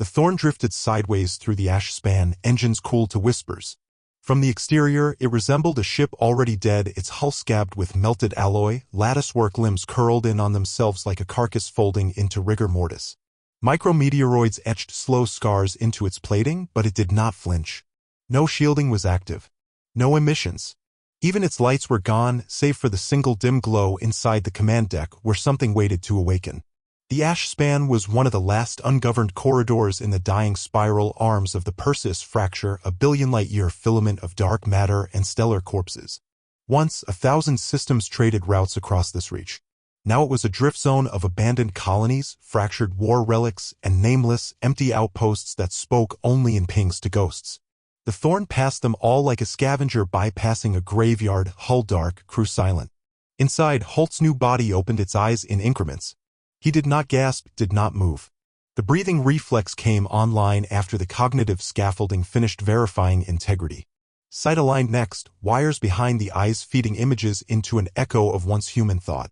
The Thorn drifted sideways through the ash span, engines cooled to whispers. From the exterior, it resembled a ship already dead, its hull scabbed with melted alloy, latticework limbs curled in on themselves like a carcass folding into rigor mortis. Micrometeoroids etched slow scars into its plating, but it did not flinch. No shielding was active. No emissions. Even its lights were gone, save for the single dim glow inside the command deck where something waited to awaken. The ash span was one of the last ungoverned corridors in the dying spiral arms of the Perseus fracture, a billion-light-year filament of dark matter and stellar corpses. Once, 1,000 systems traded routes across this reach. Now it was a drift zone of abandoned colonies, fractured war relics, and nameless, empty outposts that spoke only in pings to ghosts. The Thorn passed them all like a scavenger bypassing a graveyard, hull dark, crew silent. Inside, Holt's new body opened its eyes in increments. He did not gasp, did not move. The breathing reflex came online after the cognitive scaffolding finished verifying integrity. Sight aligned next, wires behind the eyes feeding images into an echo of once human thought.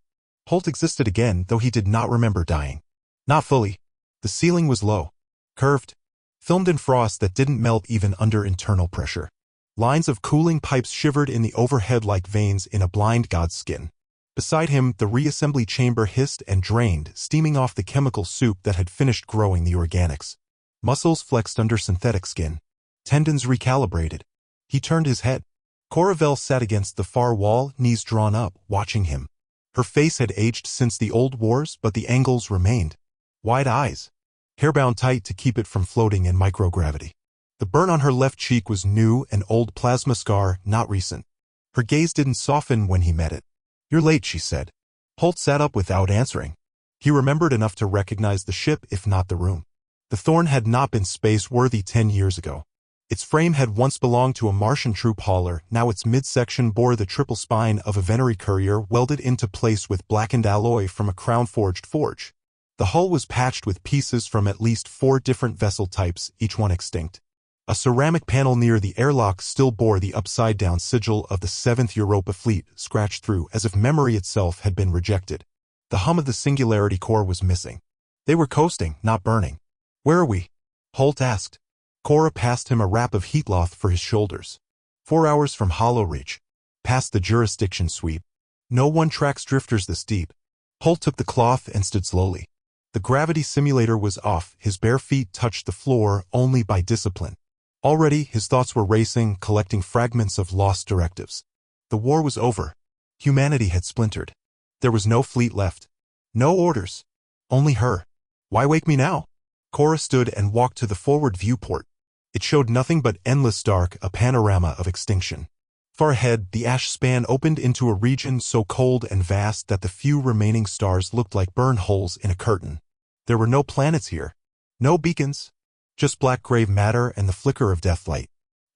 Holt existed again, though he did not remember dying. Not fully. The ceiling was low, curved, filmed in frost that didn't melt even under internal pressure. Lines of cooling pipes shivered in the overhead like veins in a blind god's skin. Beside him, the reassembly chamber hissed and drained, steaming off the chemical soup that had finished growing the organics. Muscles flexed under synthetic skin. Tendons recalibrated. He turned his head. Coravelle sat against the far wall, knees drawn up, watching him. Her face had aged since the old wars, but the angles remained. Wide eyes. Hair bound tight to keep it from floating in microgravity. The burn on her left cheek was new, an old plasma scar, not recent. Her gaze didn't soften when he met it. "You're late," she said. Holt sat up without answering. He remembered enough to recognize the ship, if not the room. The Thorn had not been space-worthy 10 years ago. Its frame had once belonged to a Martian troop hauler, now its midsection bore the triple spine of a Venery courier welded into place with blackened alloy from a crown-forged forge. The hull was patched with pieces from at least 4 different vessel types, each one extinct. A ceramic panel near the airlock still bore the upside-down sigil of the 7th Europa Fleet, scratched through as if memory itself had been rejected. The hum of the Singularity Core was missing. They were coasting, not burning. "Where are we?" Holt asked. Cora passed him a wrap of heat cloth for his shoulders. 4 hours from Hollow Reach. Past the jurisdiction sweep. No one tracks drifters this deep. Holt took the cloth and stood slowly. The gravity simulator was off, his bare feet touched the floor only by discipline. Already, his thoughts were racing, collecting fragments of lost directives. The war was over. Humanity had splintered. There was no fleet left. No orders. Only her. "Why wake me now?" Cora stood and walked to the forward viewport. It showed nothing but endless dark, a panorama of extinction. Far ahead, the ash span opened into a region so cold and vast that the few remaining stars looked like burn holes in a curtain. There were no planets here. No beacons. Just black grave matter and the flicker of deathlight.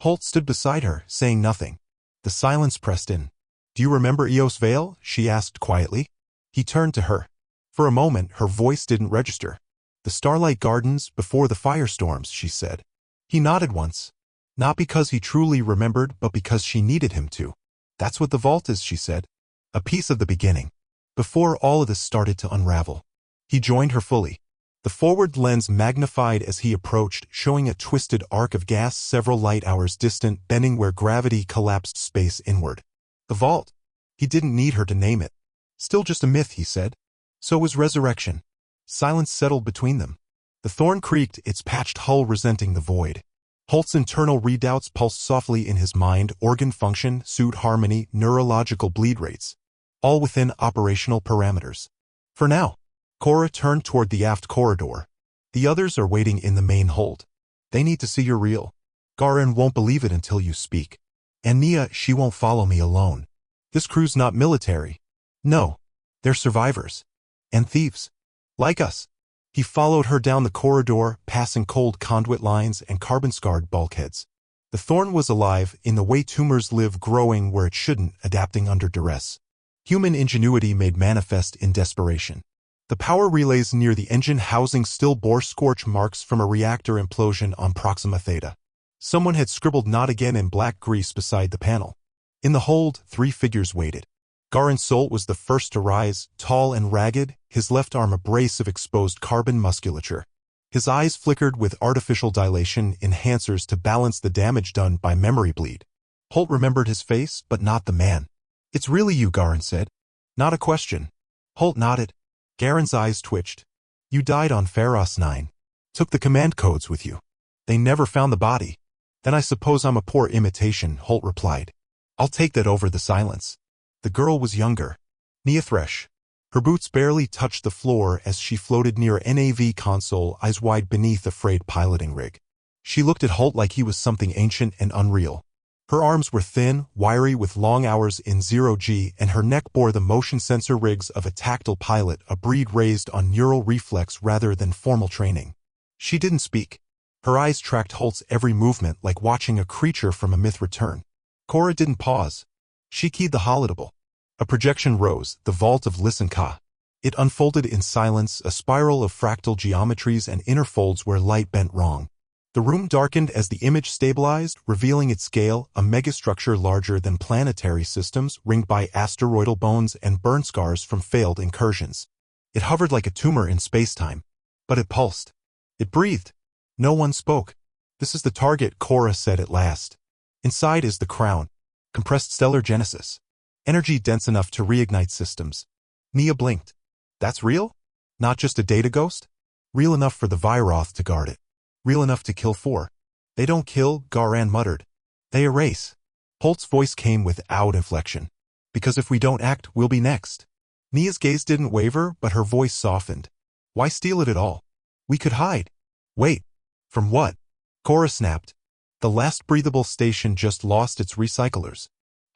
Holt stood beside her, saying nothing. The silence pressed in. "Do you remember Eos Vale?" she asked quietly. He turned to her. For a moment, her voice didn't register. "The Starlight Gardens, before the firestorms," she said. He nodded once. Not because he truly remembered, but because she needed him to. "That's what the vault is," she said. "A piece of the beginning. Before all of this started to unravel." He joined her fully. The forward lens magnified as he approached, showing a twisted arc of gas several light hours distant, bending where gravity collapsed space inward. The vault. He didn't need her to name it. "Still just a myth," he said. So was resurrection. Silence settled between them. The Thorn creaked, its patched hull resenting the void. Holt's internal readouts pulsed softly in his mind, organ function, suit harmony, neurological bleed rates. All within operational parameters. For now. Cora turned toward the aft corridor. "The others are waiting in the main hold. They need to see you're real. Garen won't believe it until you speak. And Nia, she won't follow me alone. This crew's not military. No. They're survivors. And thieves. Like us." He followed her down the corridor, passing cold conduit lines and carbon-scarred bulkheads. The Thorn was alive, in the way tumors live, growing where it shouldn't, adapting under duress. Human ingenuity made manifest in desperation. The power relays near the engine housing still bore scorch marks from a reactor implosion on Proxima Theta. Someone had scribbled "not again" in black grease beside the panel. In the hold, 3 figures waited. Garen Solt was the first to rise, tall and ragged, his left arm a brace of exposed carbon musculature. His eyes flickered with artificial dilation enhancers to balance the damage done by memory bleed. Holt remembered his face, but not the man. "It's really you," Garen said. "Not a question." Holt nodded. Garen's eyes twitched. "You died on Pharos 9. Took the command codes with you. They never found the body." "Then I suppose I'm a poor imitation," Holt replied. "I'll take that over the silence." The girl was younger. Nia Thresh. Her boots barely touched the floor as she floated near NAV console, eyes wide beneath a frayed piloting rig. She looked at Holt like he was something ancient and unreal. Her arms were thin, wiry with long hours in 0G, and her neck bore the motion sensor rigs of a tactile pilot, a breed raised on neural reflex rather than formal training. She didn't speak. Her eyes tracked Holt's every movement like watching a creature from a myth return. Cora didn't pause. She keyed the holodable. A projection rose, the Vault of Lysen-Ka. It unfolded in silence, a spiral of fractal geometries and inner folds where light bent wrong. The room darkened as the image stabilized, revealing its scale, a megastructure larger than planetary systems, ringed by asteroidal bones and burn scars from failed incursions. It hovered like a tumor in spacetime. But it pulsed. It breathed. No one spoke. "This is the target," Cora said at last. "Inside is the crown. Compressed stellar genesis. Energy dense enough to reignite systems." Nia blinked. "That's real? Not just a data ghost? Real enough for the Viroth to guard it. Real enough to kill 4. "They don't kill," Garen muttered. "They erase." Holt's voice came without inflection. "Because if we don't act, we'll be next." Nia's gaze didn't waver, but her voice softened. "Why steal it at all? We could hide." "Wait. From what?" Cora snapped. "The last breathable station just lost its recyclers.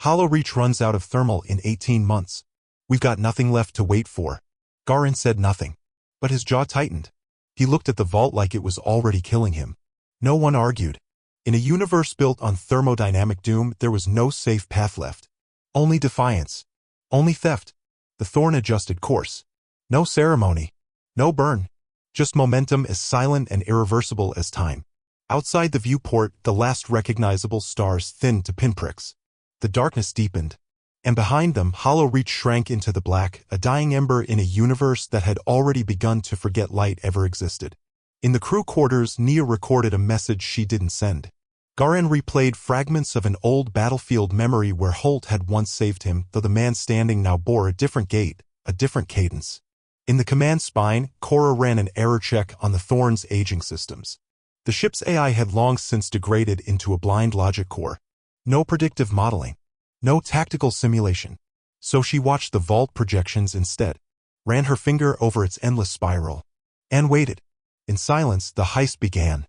Hollow Reach runs out of thermal in 18 months. We've got nothing left to wait for." Garen said nothing. But his jaw tightened. He looked at the vault like it was already killing him. No one argued. In a universe built on thermodynamic doom, there was no safe path left. Only defiance. Only theft. The Thorn adjusted course. No ceremony. No burn. Just momentum as silent and irreversible as time. Outside the viewport, the last recognizable stars thinned to pinpricks. The darkness deepened. And behind them, Hollow Reach shrank into the black, a dying ember in a universe that had already begun to forget light ever existed. In the crew quarters, Nia recorded a message she didn't send. Garen replayed fragments of an old battlefield memory where Holt had once saved him, though the man standing now bore a different gait, a different cadence. In the command spine, Cora ran an error check on the Thorn's aging systems. The ship's AI had long since degraded into a blind logic core. No predictive modeling. No tactical simulation. So she watched the vault projections instead, ran her finger over its endless spiral, and waited. In silence, the heist began.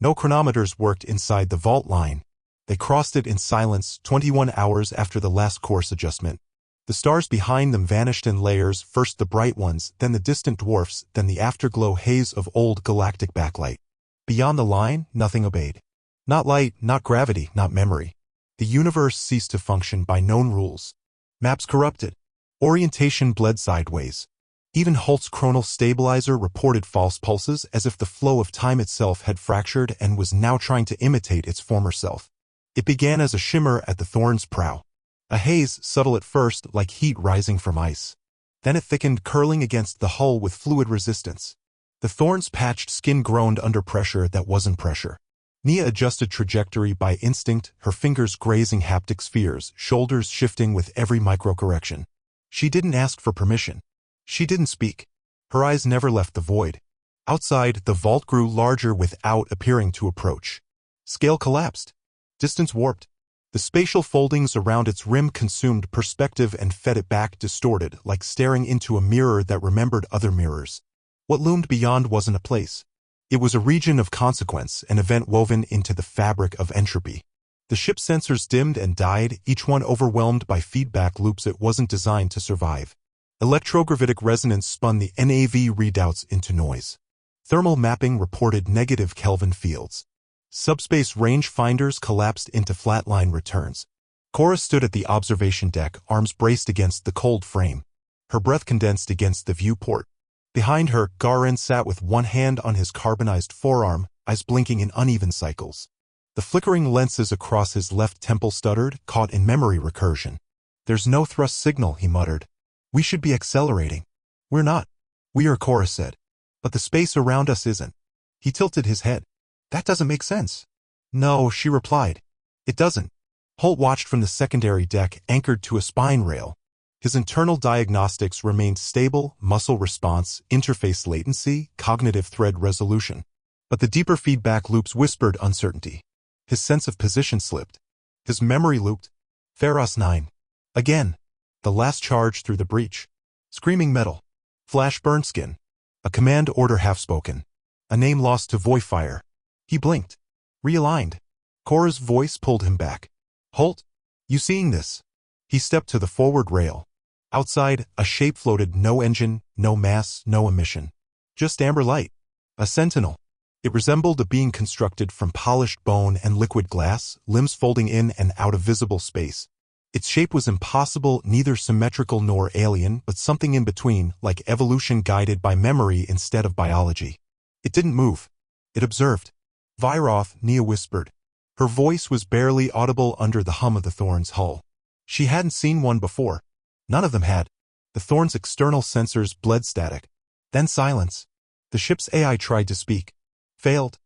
No chronometers worked inside the vault line. They crossed it in silence 21 hours after the last course adjustment. The stars behind them vanished in layers, first the bright ones, then the distant dwarfs, then the afterglow haze of old galactic backlight. Beyond the line, nothing obeyed. Not light, not gravity, not memory. The universe ceased to function by known rules. Maps corrupted. Orientation bled sideways. Even Holt's chronal stabilizer reported false pulses as if the flow of time itself had fractured and was now trying to imitate its former self. It began as a shimmer at the Thorn's prow. A haze, subtle at first, like heat rising from ice. Then it thickened, curling against the hull with fluid resistance. The Thorn's patched skin groaned under pressure that wasn't pressure. Nia adjusted trajectory by instinct, her fingers grazing haptic spheres, shoulders shifting with every microcorrection. She didn't ask for permission. She didn't speak. Her eyes never left the void. Outside, the vault grew larger without appearing to approach. Scale collapsed. Distance warped. The spatial foldings around its rim consumed perspective and fed it back distorted, like staring into a mirror that remembered other mirrors. What loomed beyond wasn't a place. It was a region of consequence, an event woven into the fabric of entropy. The ship's sensors dimmed and died, each one overwhelmed by feedback loops it wasn't designed to survive. Electrogravitic resonance spun the NAV readouts into noise. Thermal mapping reported negative Kelvin fields. Subspace rangefinders collapsed into flatline returns. Cora stood at the observation deck, arms braced against the cold frame. Her breath condensed against the viewport. Behind her, Garen sat with one hand on his carbonized forearm, eyes blinking in uneven cycles. The flickering lenses across his left temple stuttered, caught in memory recursion. "There's no thrust signal," he muttered. "We should be accelerating." "We're not." "We are," Cora said. "But the space around us isn't." He tilted his head. That doesn't make sense. No, she replied. It doesn't. Holt watched from the secondary deck anchored to a spine rail. His internal diagnostics remained stable: muscle response, interface latency, cognitive thread resolution. But the deeper feedback loops whispered uncertainty. His sense of position slipped. His memory looped. Viroth 9. Again. The last charge through the breach. Screaming metal. Flash burn skin. A command order half-spoken. A name lost to void fire. He blinked. Realigned. Cora's voice pulled him back. Holt, you seeing this? He stepped to the forward rail. Outside, a shape floated: no engine, no mass, no emission. Just amber light. A sentinel. It resembled a being constructed from polished bone and liquid glass, limbs folding in and out of visible space. Its shape was impossible, neither symmetrical nor alien, but something in between, like evolution guided by memory instead of biology. It didn't move. It observed. Viroth, Nia whispered. Her voice was barely audible under the hum of the Thorn's hull. She hadn't seen one before. None of them had. The Thorn's external sensors bled static. Then silence. The ship's AI tried to speak. Failed.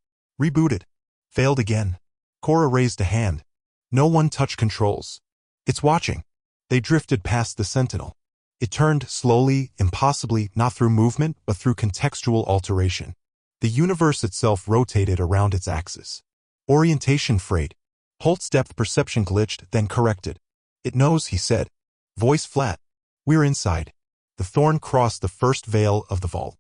Rebooted. Failed again. Cora raised a hand. No one touched controls. It's watching. They drifted past the sentinel. It turned slowly, impossibly, not through movement, but through contextual alteration. The universe itself rotated around its axis. Orientation frayed. Holt's depth perception glitched, then corrected. It knows, he said. Voice flat. We're inside. The Thorn crossed the first veil of the vault.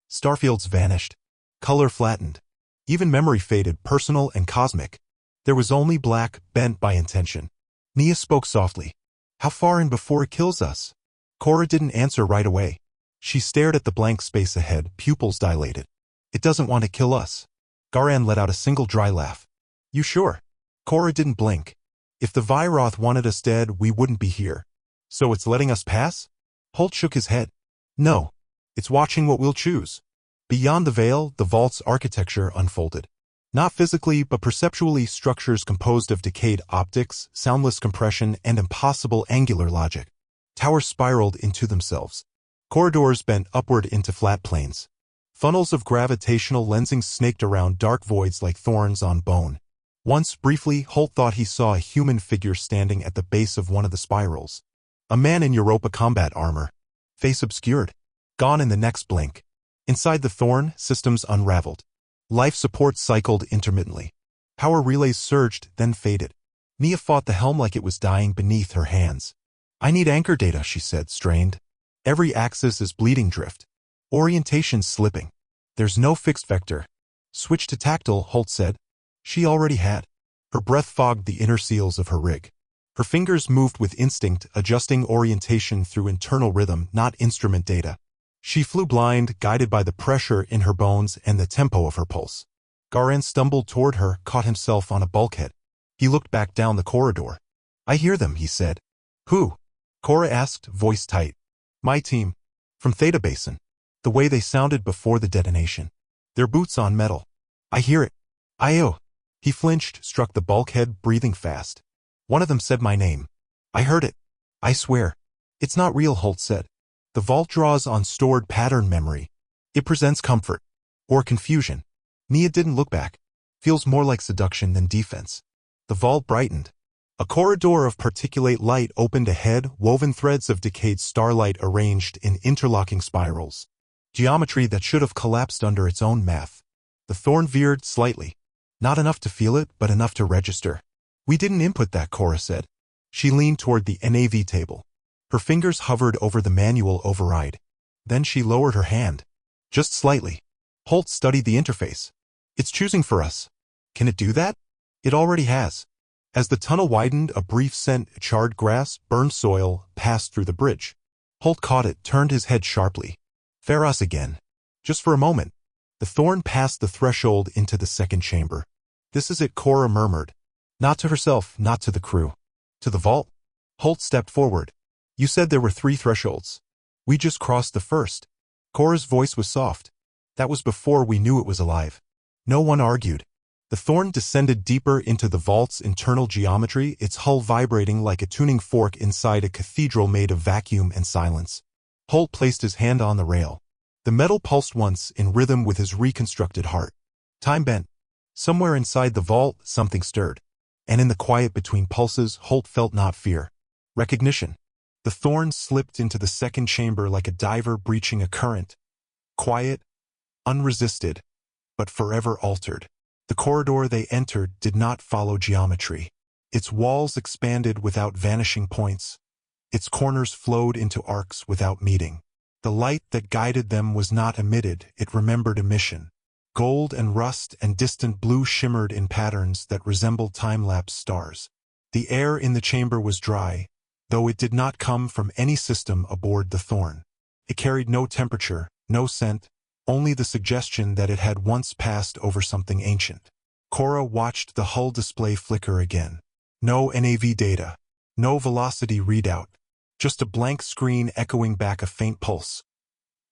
Starfields vanished. Color flattened. Even memory faded, personal and cosmic. There was only black, bent by intention. Nia spoke softly. How far in before it kills us? Cora didn't answer right away. She stared at the blank space ahead, pupils dilated. It doesn't want to kill us. Garan let out a single dry laugh. You sure? Cora didn't blink. If the Viroth wanted us dead, we wouldn't be here. So it's letting us pass? Holt shook his head. No. It's watching what we'll choose. Beyond the veil, the vault's architecture unfolded. Not physically, but perceptually, structures composed of decayed optics, soundless compression, and impossible angular logic. Towers spiraled into themselves. Corridors bent upward into flat planes. Funnels of gravitational lensing snaked around dark voids like thorns on bone. Once, briefly, Holt thought he saw a human figure standing at the base of one of the spirals. A man in Europa combat armor. Face obscured. Gone in the next blink. Inside the Thorn, systems unraveled. Life support cycled intermittently. Power relays surged, then faded. Nia fought the helm like it was dying beneath her hands. I need anchor data, she said, strained. Every axis is bleeding drift. Orientation's slipping. There's no fixed vector. Switch to tactile, Holt said. She already had. Her breath fogged the inner seals of her rig. Her fingers moved with instinct, adjusting orientation through internal rhythm, not instrument data. She flew blind, guided by the pressure in her bones and the tempo of her pulse. Garan stumbled toward her, caught himself on a bulkhead. He looked back down the corridor. I hear them, he said. Who? Cora asked, voice tight. My team. From Theta Basin. The way they sounded before the detonation. Their boots on metal. I hear it. Io. He flinched, struck the bulkhead, breathing fast. One of them said my name. I heard it. I swear. It's not real, Holt said. The vault draws on stored pattern memory. It presents comfort. Or confusion. Nia didn't look back. Feels more like seduction than defense. The vault brightened. A corridor of particulate light opened ahead, woven threads of decayed starlight arranged in interlocking spirals. Geometry that should have collapsed under its own math. The Thorn veered slightly. Not enough to feel it, but enough to register. We didn't input that, Cora said. She leaned toward the NAV table. Her fingers hovered over the manual override. Then she lowered her hand. Just slightly. Holt studied the interface. It's choosing for us. Can it do that? It already has. As the tunnel widened, a brief scent, charred grass, burned soil, passed through the bridge. Holt caught it, turned his head sharply. Viroth again. Just for a moment. The Thorn passed the threshold into the second chamber. This is it, Cora murmured. Not to herself, not to the crew. To the vault? Holt stepped forward. You said there were 3 thresholds. We just crossed the first. Cora's voice was soft. That was before we knew it was alive. No one argued. The Thorn descended deeper into the vault's internal geometry, its hull vibrating like a tuning fork inside a cathedral made of vacuum and silence. Holt placed his hand on the rail. The metal pulsed once, in rhythm with his reconstructed heart. Time bent. Somewhere inside the vault, something stirred. And in the quiet between pulses, Holt felt not fear. Recognition. The thorns slipped into the second chamber like a diver breaching a current. Quiet, unresisted, but forever altered. The corridor they entered did not follow geometry. Its walls expanded without vanishing points. Its corners flowed into arcs without meeting. The light that guided them was not emitted, it remembered emission. Gold and rust and distant blue shimmered in patterns that resembled time-lapse stars. The air in the chamber was dry, though it did not come from any system aboard the Thorn. It carried no temperature, no scent, only the suggestion that it had once passed over something ancient. Cora watched the hull display flicker again. No NAV data, no velocity readout, just a blank screen echoing back a faint pulse.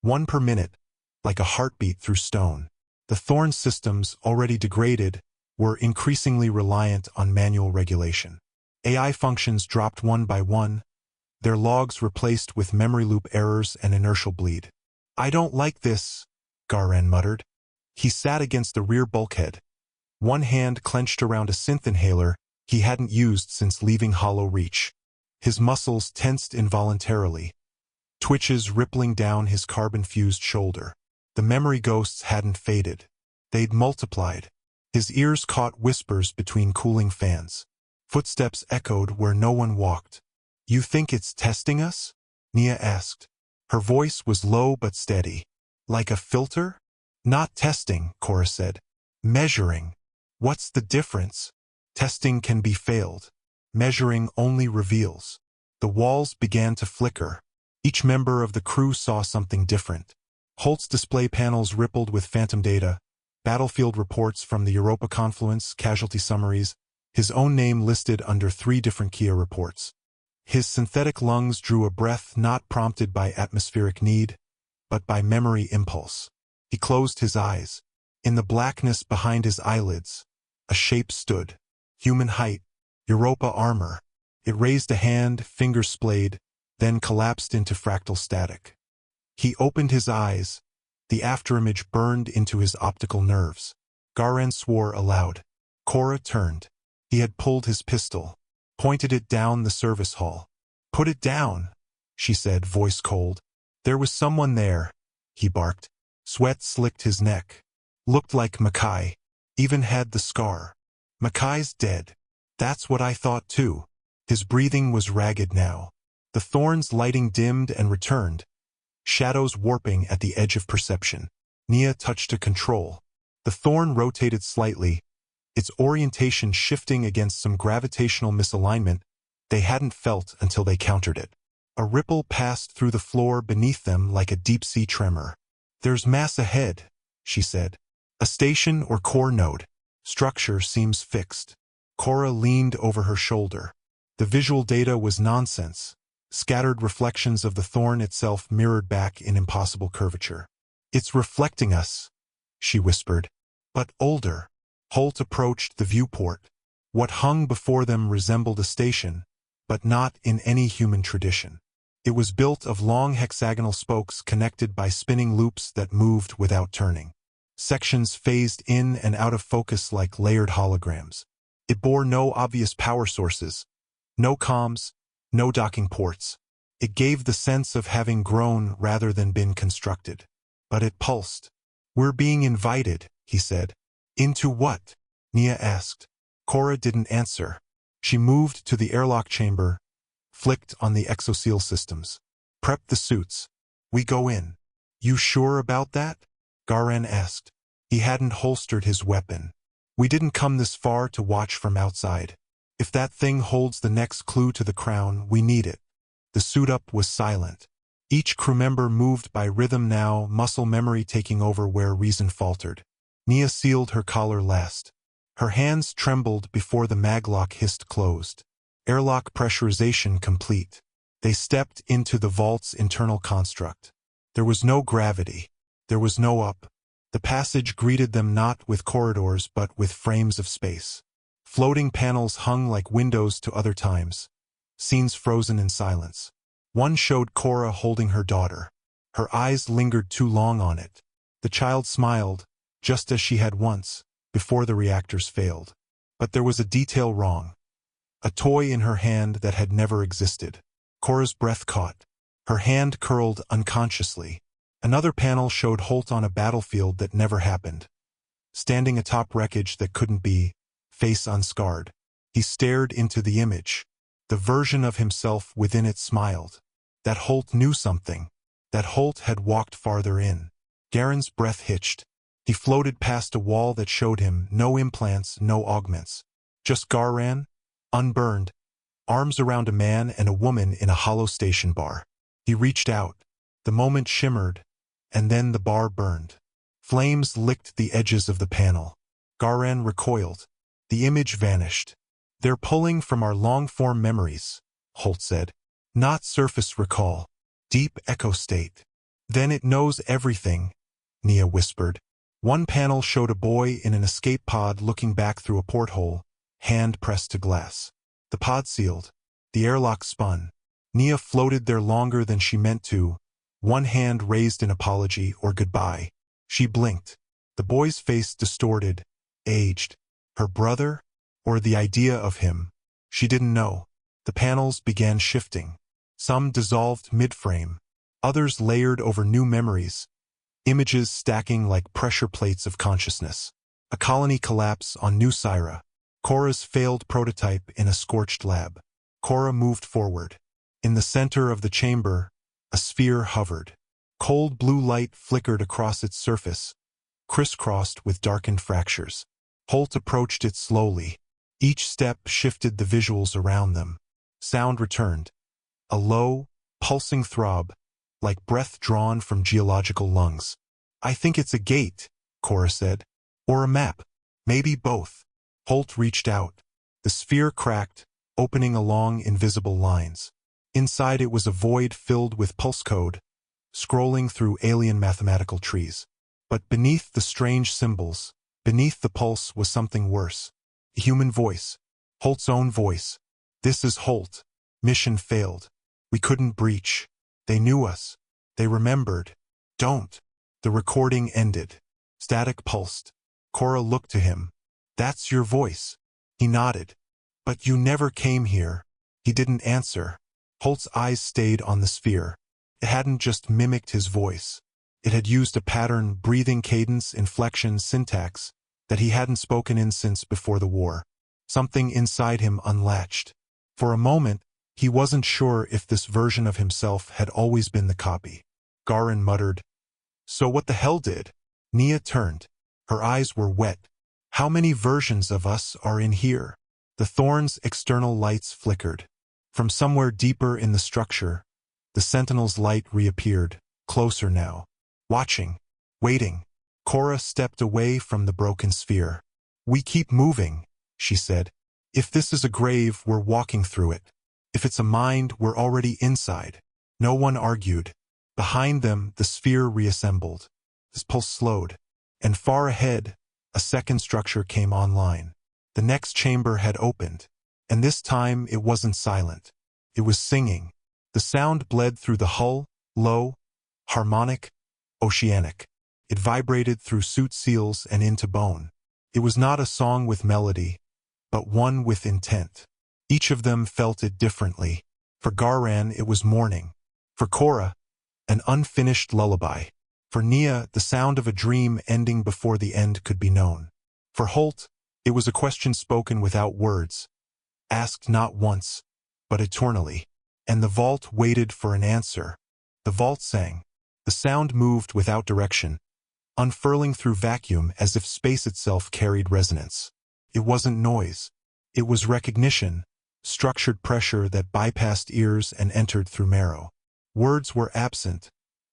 1 per minute, like a heartbeat through stone. The Thorn systems, already degraded, were increasingly reliant on manual regulation. AI functions dropped one by one, their logs replaced with memory loop errors and inertial bleed. "I don't like this," Garan muttered. He sat against the rear bulkhead, one hand clenched around a synth inhaler he hadn't used since leaving Hollow Reach. His muscles tensed involuntarily, twitches rippling down his carbon-fused shoulder. The memory ghosts hadn't faded. They'd multiplied. His ears caught whispers between cooling fans. Footsteps echoed where no one walked. "You think it's testing us?" Nia asked. Her voice was low but steady. "Like a filter?" "Not testing," Cora said. "Measuring." "What's the difference?" "Testing can be failed. Measuring only reveals." The walls began to flicker. Each member of the crew saw something different. Holt's display panels rippled with phantom data, battlefield reports from the Europa Confluence, casualty summaries, his own name listed under 3 different Kia reports. His synthetic lungs drew a breath not prompted by atmospheric need, but by memory impulse. He closed his eyes. In the blackness behind his eyelids, a shape stood. Human height, Europa armor. It raised a hand, fingers splayed, then collapsed into fractal static. He opened his eyes. The afterimage burned into his optical nerves. Garan swore aloud. Cora turned. He had pulled his pistol, pointed it down the service hall. "Put it down," she said, voice cold. "There was someone there," he barked. Sweat slicked his neck. "Looked like Mackay. Even had the scar. Mackay's dead." "That's what I thought too." His breathing was ragged now. The Thorn's lighting dimmed and returned, shadows warping at the edge of perception. Nia touched a control. The Thorn rotated slightly, its orientation shifting against some gravitational misalignment they hadn't felt until they countered it. A ripple passed through the floor beneath them like a deep-sea tremor. "There's mass ahead," she said. "A station or core node. Structure seems fixed." Cora leaned over her shoulder. The visual data was nonsense. Scattered reflections of the Thorn itself mirrored back in impossible curvature. "It's reflecting us," she whispered. "But older." Holt approached the viewport. What hung before them resembled a station, but not in any human tradition. It was built of long hexagonal spokes connected by spinning loops that moved without turning. Sections phased in and out of focus like layered holograms. It bore no obvious power sources, no comms, no docking ports. It gave the sense of having grown rather than been constructed. But it pulsed. "We're being invited," he said. "Into what?" Nia asked. Cora didn't answer. She moved to the airlock chamber, flicked on the exoseal systems. "Prep the suits. We go in." "You sure about that?" Garan asked. He hadn't holstered his weapon. "We didn't come this far to watch from outside. If that thing holds the next clue to the crown, we need it." The suit-up was silent. Each crew member moved by rhythm now, muscle memory taking over where reason faltered. Nia sealed her collar last. Her hands trembled before the maglock hissed closed. Airlock pressurization complete. They stepped into the vault's internal construct. There was no gravity. There was no up. The passage greeted them not with corridors but with frames of space. Floating panels hung like windows to other times. Scenes frozen in silence. One showed Cora holding her daughter. Her eyes lingered too long on it. The child smiled, just as she had once, before the reactors failed. But there was a detail wrong. A toy in her hand that had never existed. Cora's breath caught. Her hand curled unconsciously. Another panel showed Holt on a battlefield that never happened. Standing atop wreckage that couldn't be, face unscarred. He stared into the image. The version of himself within it smiled. That Holt knew something. That Holt had walked farther in. Garen's breath hitched. He floated past a wall that showed him no implants, no augments. Just Garan, unburned, arms around a man and a woman in a hollow station bar. He reached out. The moment shimmered, and then the bar burned. Flames licked the edges of the panel. Garan recoiled. The image vanished. "They're pulling from our long-form memories," Holt said. "Not surface recall. Deep echo state." "Then it knows everything," Nia whispered. One panel showed a boy in an escape pod looking back through a porthole, hand pressed to glass. The pod sealed. The airlock spun. Nia floated there longer than she meant to, one hand raised in apology or goodbye. She blinked. The boy's face distorted, aged. Her brother? Or the idea of him? She didn't know. The panels began shifting. Some dissolved mid-frame. Others layered over new memories. Images stacking like pressure plates of consciousness. A colony collapse on New Syra. Cora's failed prototype in a scorched lab. Cora moved forward. In the center of the chamber, a sphere hovered. Cold blue light flickered across its surface, crisscrossed with darkened fractures. Holt approached it slowly. Each step shifted the visuals around them. Sound returned. A low, pulsing throb, like breath drawn from geological lungs. "I think it's a gate," Cora said. "Or a map. Maybe both." Holt reached out. The sphere cracked, opening along invisible lines. Inside it was a void filled with pulse code, scrolling through alien mathematical trees. But beneath the strange symbols, beneath the pulse was something worse. A human voice. Holt's own voice. "This is Holt. Mission failed. We couldn't breach. They knew us. They remembered. Don't." The recording ended. Static pulsed. Cora looked to him. "That's your voice." He nodded. "But you never came here." He didn't answer. Holt's eyes stayed on the sphere. It hadn't just mimicked his voice. It had used a pattern, breathing cadence, inflection, syntax, that he hadn't spoken in since before the war. Something inside him unlatched. For a moment, he wasn't sure if this version of himself had always been the copy. Garan muttered, "So what the hell did?" Nia turned. Her eyes were wet. "How many versions of us are in here?" The thorn's external lights flickered. From somewhere deeper in the structure, the Sentinel's light reappeared, closer now. Watching. Waiting. Cora stepped away from the broken sphere. "We keep moving," she said. "If this is a grave, we're walking through it. If it's a mind, we're already inside." No one argued. Behind them, the sphere reassembled. His pulse slowed. And far ahead, a second structure came online. The next chamber had opened. And this time it wasn't silent. It was singing. The sound bled through the hull, low, harmonic, oceanic. It vibrated through suit seals and into bone. It was not a song with melody, but one with intent. Each of them felt it differently. For Garan, it was mourning. For Cora, an unfinished lullaby. For Nia, the sound of a dream ending before the end could be known. For Holt, it was a question spoken without words, asked not once, but eternally. And the vault waited for an answer. The vault sang. The sound moved without direction, unfurling through vacuum as if space itself carried resonance. It wasn't noise. It was recognition, structured pressure that bypassed ears and entered through marrow. Words were absent,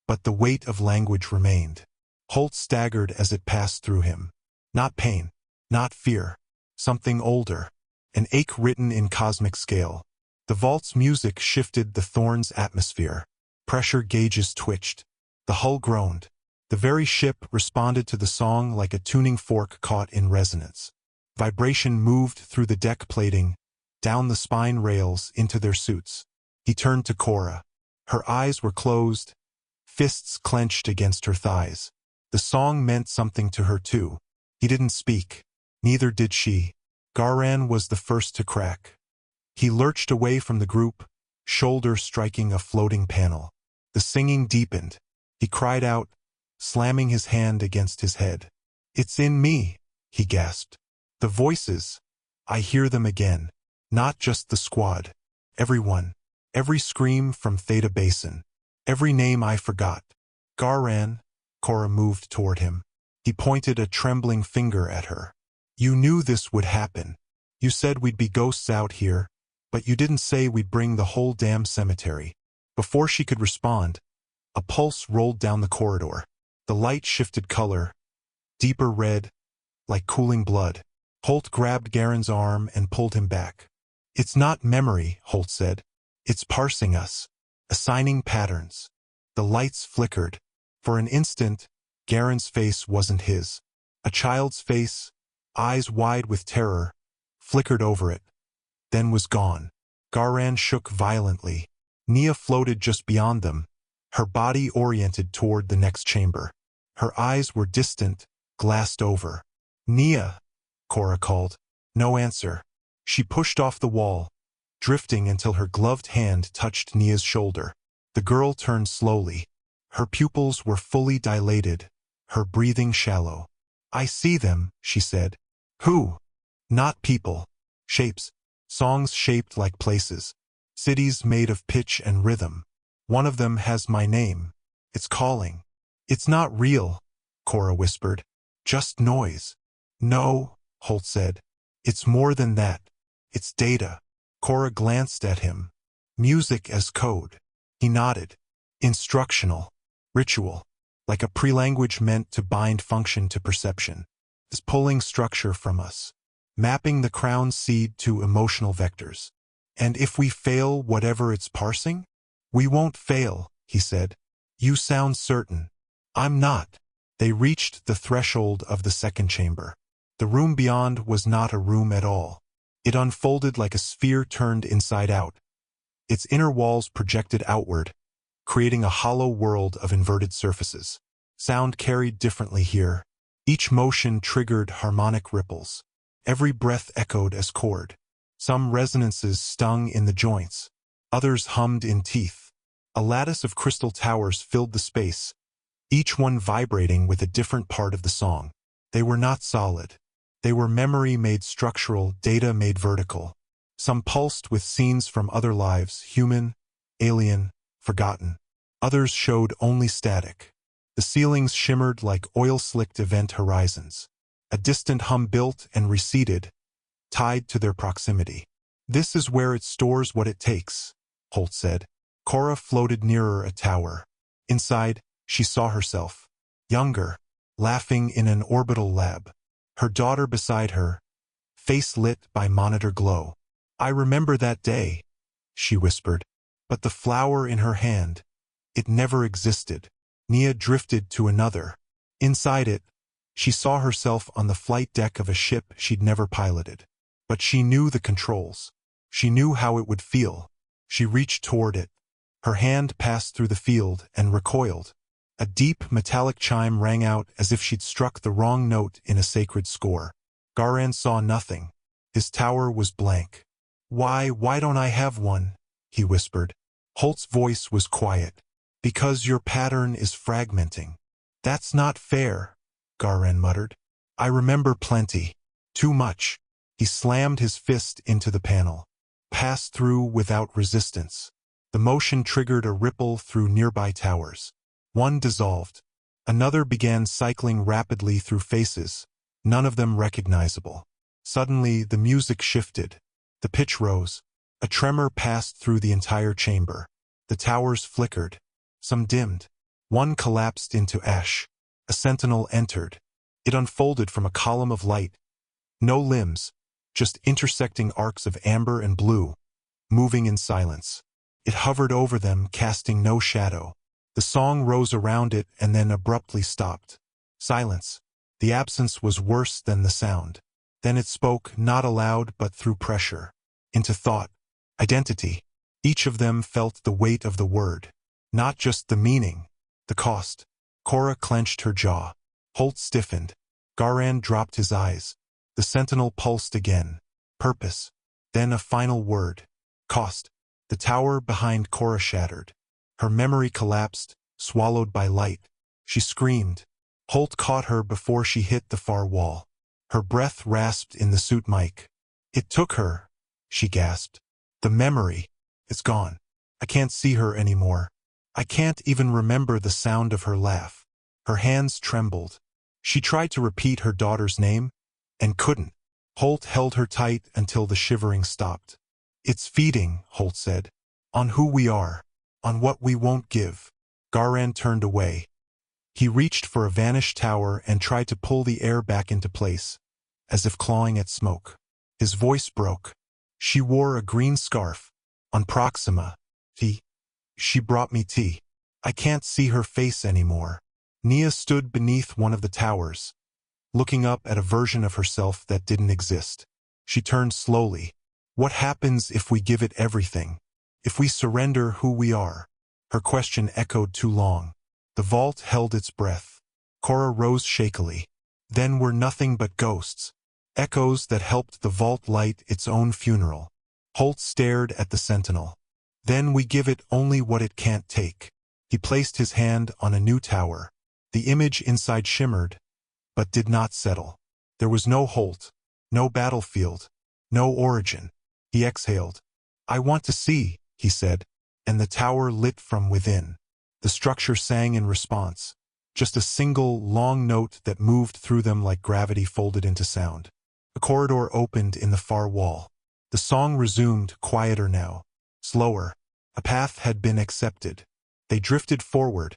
but the weight of language remained. Holt staggered as it passed through him. Not pain, not fear, something older. An ache written in cosmic scale. The vault's music shifted the thorn's atmosphere. Pressure gauges twitched. The hull groaned. The very ship responded to the song like a tuning fork caught in resonance. Vibration moved through the deck plating, down the spine rails into their suits. He turned to Cora. Her eyes were closed, fists clenched against her thighs. The song meant something to her too. He didn't speak. Neither did she. Garan was the first to crack. He lurched away from the group, shoulder striking a floating panel. The singing deepened. He cried out, slamming his hand against his head. "It's in me," he gasped. "The voices. I hear them again. Not just the squad. Everyone. Every scream from Theta Basin. Every name I forgot." "Garan." Cora moved toward him. He pointed a trembling finger at her. "You knew this would happen. You said we'd be ghosts out here, but you didn't say we'd bring the whole damn cemetery." Before she could respond, a pulse rolled down the corridor. The light shifted color, deeper red, like cooling blood. Holt grabbed Garen's arm and pulled him back. "It's not memory," Holt said. "It's parsing us, assigning patterns." The lights flickered. For an instant, Garen's face wasn't his. A child's face, eyes wide with terror, flickered over it, then was gone. Garan shook violently. Nia floated just beyond them, her body oriented toward the next chamber. Her eyes were distant, glassed over. "Nia," Cora called. No answer. She pushed off the wall, drifting until her gloved hand touched Nia's shoulder. The girl turned slowly. Her pupils were fully dilated, her breathing shallow. "I see them," she said. "Who?" "Not people. Shapes. Songs shaped like places. Cities made of pitch and rhythm. One of them has my name. It's calling." "It's not real," Cora whispered. "Just noise." "No," Holt said. "It's more than that. It's data." Cora glanced at him. "Music as code." He nodded. "Instructional. Ritual. Like a pre-language meant to bind function to perception. It's pulling structure from us. Mapping the crown seed to emotional vectors. And if we fail whatever it's parsing? We won't fail," he said. "You sound certain." "I'm not." They reached the threshold of the second chamber. The room beyond was not a room at all. It unfolded like a sphere turned inside out. Its inner walls projected outward, creating a hollow world of inverted surfaces. Sound carried differently here. Each motion triggered harmonic ripples. Every breath echoed as chord. Some resonances stung in the joints. Others hummed in teeth. A lattice of crystal towers filled the space, each one vibrating with a different part of the song. They were not solid. They were memory made structural, data made vertical. Some pulsed with scenes from other lives, human, alien, forgotten. Others showed only static. The ceilings shimmered like oil-slicked event horizons. A distant hum built and receded, tied to their proximity. "This is where it stores what it takes," Holt said. Cora floated nearer a tower. Inside, she saw herself, younger, laughing in an orbital lab. Her daughter beside her, face lit by monitor glow. "I remember that day," she whispered. But the flower in her hand, it never existed. Nia drifted to another. Inside it, she saw herself on the flight deck of a ship she'd never piloted. But she knew the controls. She knew how it would feel. She reached toward it. Her hand passed through the field and recoiled. A deep, metallic chime rang out as if she'd struck the wrong note in a sacred score. Garan saw nothing. His tower was blank. Why don't I have one?" he whispered. Holt's voice was quiet. "Because your pattern is fragmenting." "That's not fair," Garan muttered. "I remember plenty. Too much." He slammed his fist into the panel. Passed through without resistance. The motion triggered a ripple through nearby towers. One dissolved. Another began cycling rapidly through faces, none of them recognizable. Suddenly, the music shifted. The pitch rose. A tremor passed through the entire chamber. The towers flickered. Some dimmed. One collapsed into ash. A sentinel entered. It unfolded from a column of light. No limbs, just intersecting arcs of amber and blue, moving in silence. It hovered over them, casting no shadow. The song rose around it and then abruptly stopped. Silence. The absence was worse than the sound. Then it spoke, not aloud but through pressure. Into thought. Identity. Each of them felt the weight of the word. Not just the meaning. The cost. Cora clenched her jaw. Holt stiffened. Garan dropped his eyes. The sentinel pulsed again. Purpose. Then a final word. Cost. The tower behind Cora shattered. Her memory collapsed, swallowed by light. She screamed. Holt caught her before she hit the far wall. Her breath rasped in the suit mic. It took her, she gasped. The memory. It's gone. I can't see her anymore. I can't even remember the sound of her laugh. Her hands trembled. She tried to repeat her daughter's name, and couldn't. Holt held her tight until the shivering stopped. It's feeding, Holt said. On who we are. On what we won't give. Garan turned away. He reached for a vanished tower and tried to pull the air back into place, as if clawing at smoke. His voice broke. She wore a green scarf. On Proxima. She brought me tea. I can't see her face anymore. Nia stood beneath one of the towers, looking up at a version of herself that didn't exist. She turned slowly. What happens if we give it everything? If we surrender who we are? Her question echoed too long. The vault held its breath. Cora rose shakily. Then we're nothing but ghosts. Echoes that helped the vault light its own funeral. Holt stared at the sentinel. Then we give it only what it can't take. He placed his hand on a new tower. The image inside shimmered, but did not settle. There was no Holt, no battlefield, no origin. He exhaled. I want to see, he said, and the tower lit from within. The structure sang in response, just a single, long note that moved through them like gravity folded into sound. A corridor opened in the far wall. The song resumed, quieter now, slower. A path had been accepted. They drifted forward,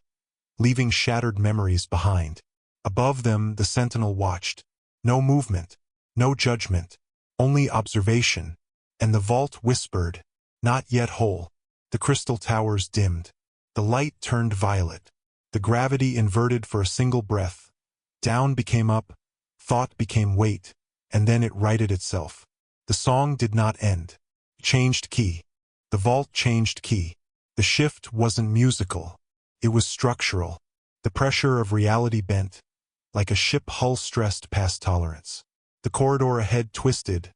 leaving shattered memories behind. Above them, the sentinel watched. No movement, no judgment, only observation. And the vault whispered, not yet whole. The crystal towers dimmed. The light turned violet. The gravity inverted for a single breath. Down became up, thought became weight, and then it righted itself. The song did not end. It changed key. The vault changed key. The shift wasn't musical. It was structural. The pressure of reality bent, like a ship hull stressed past tolerance. The corridor ahead twisted,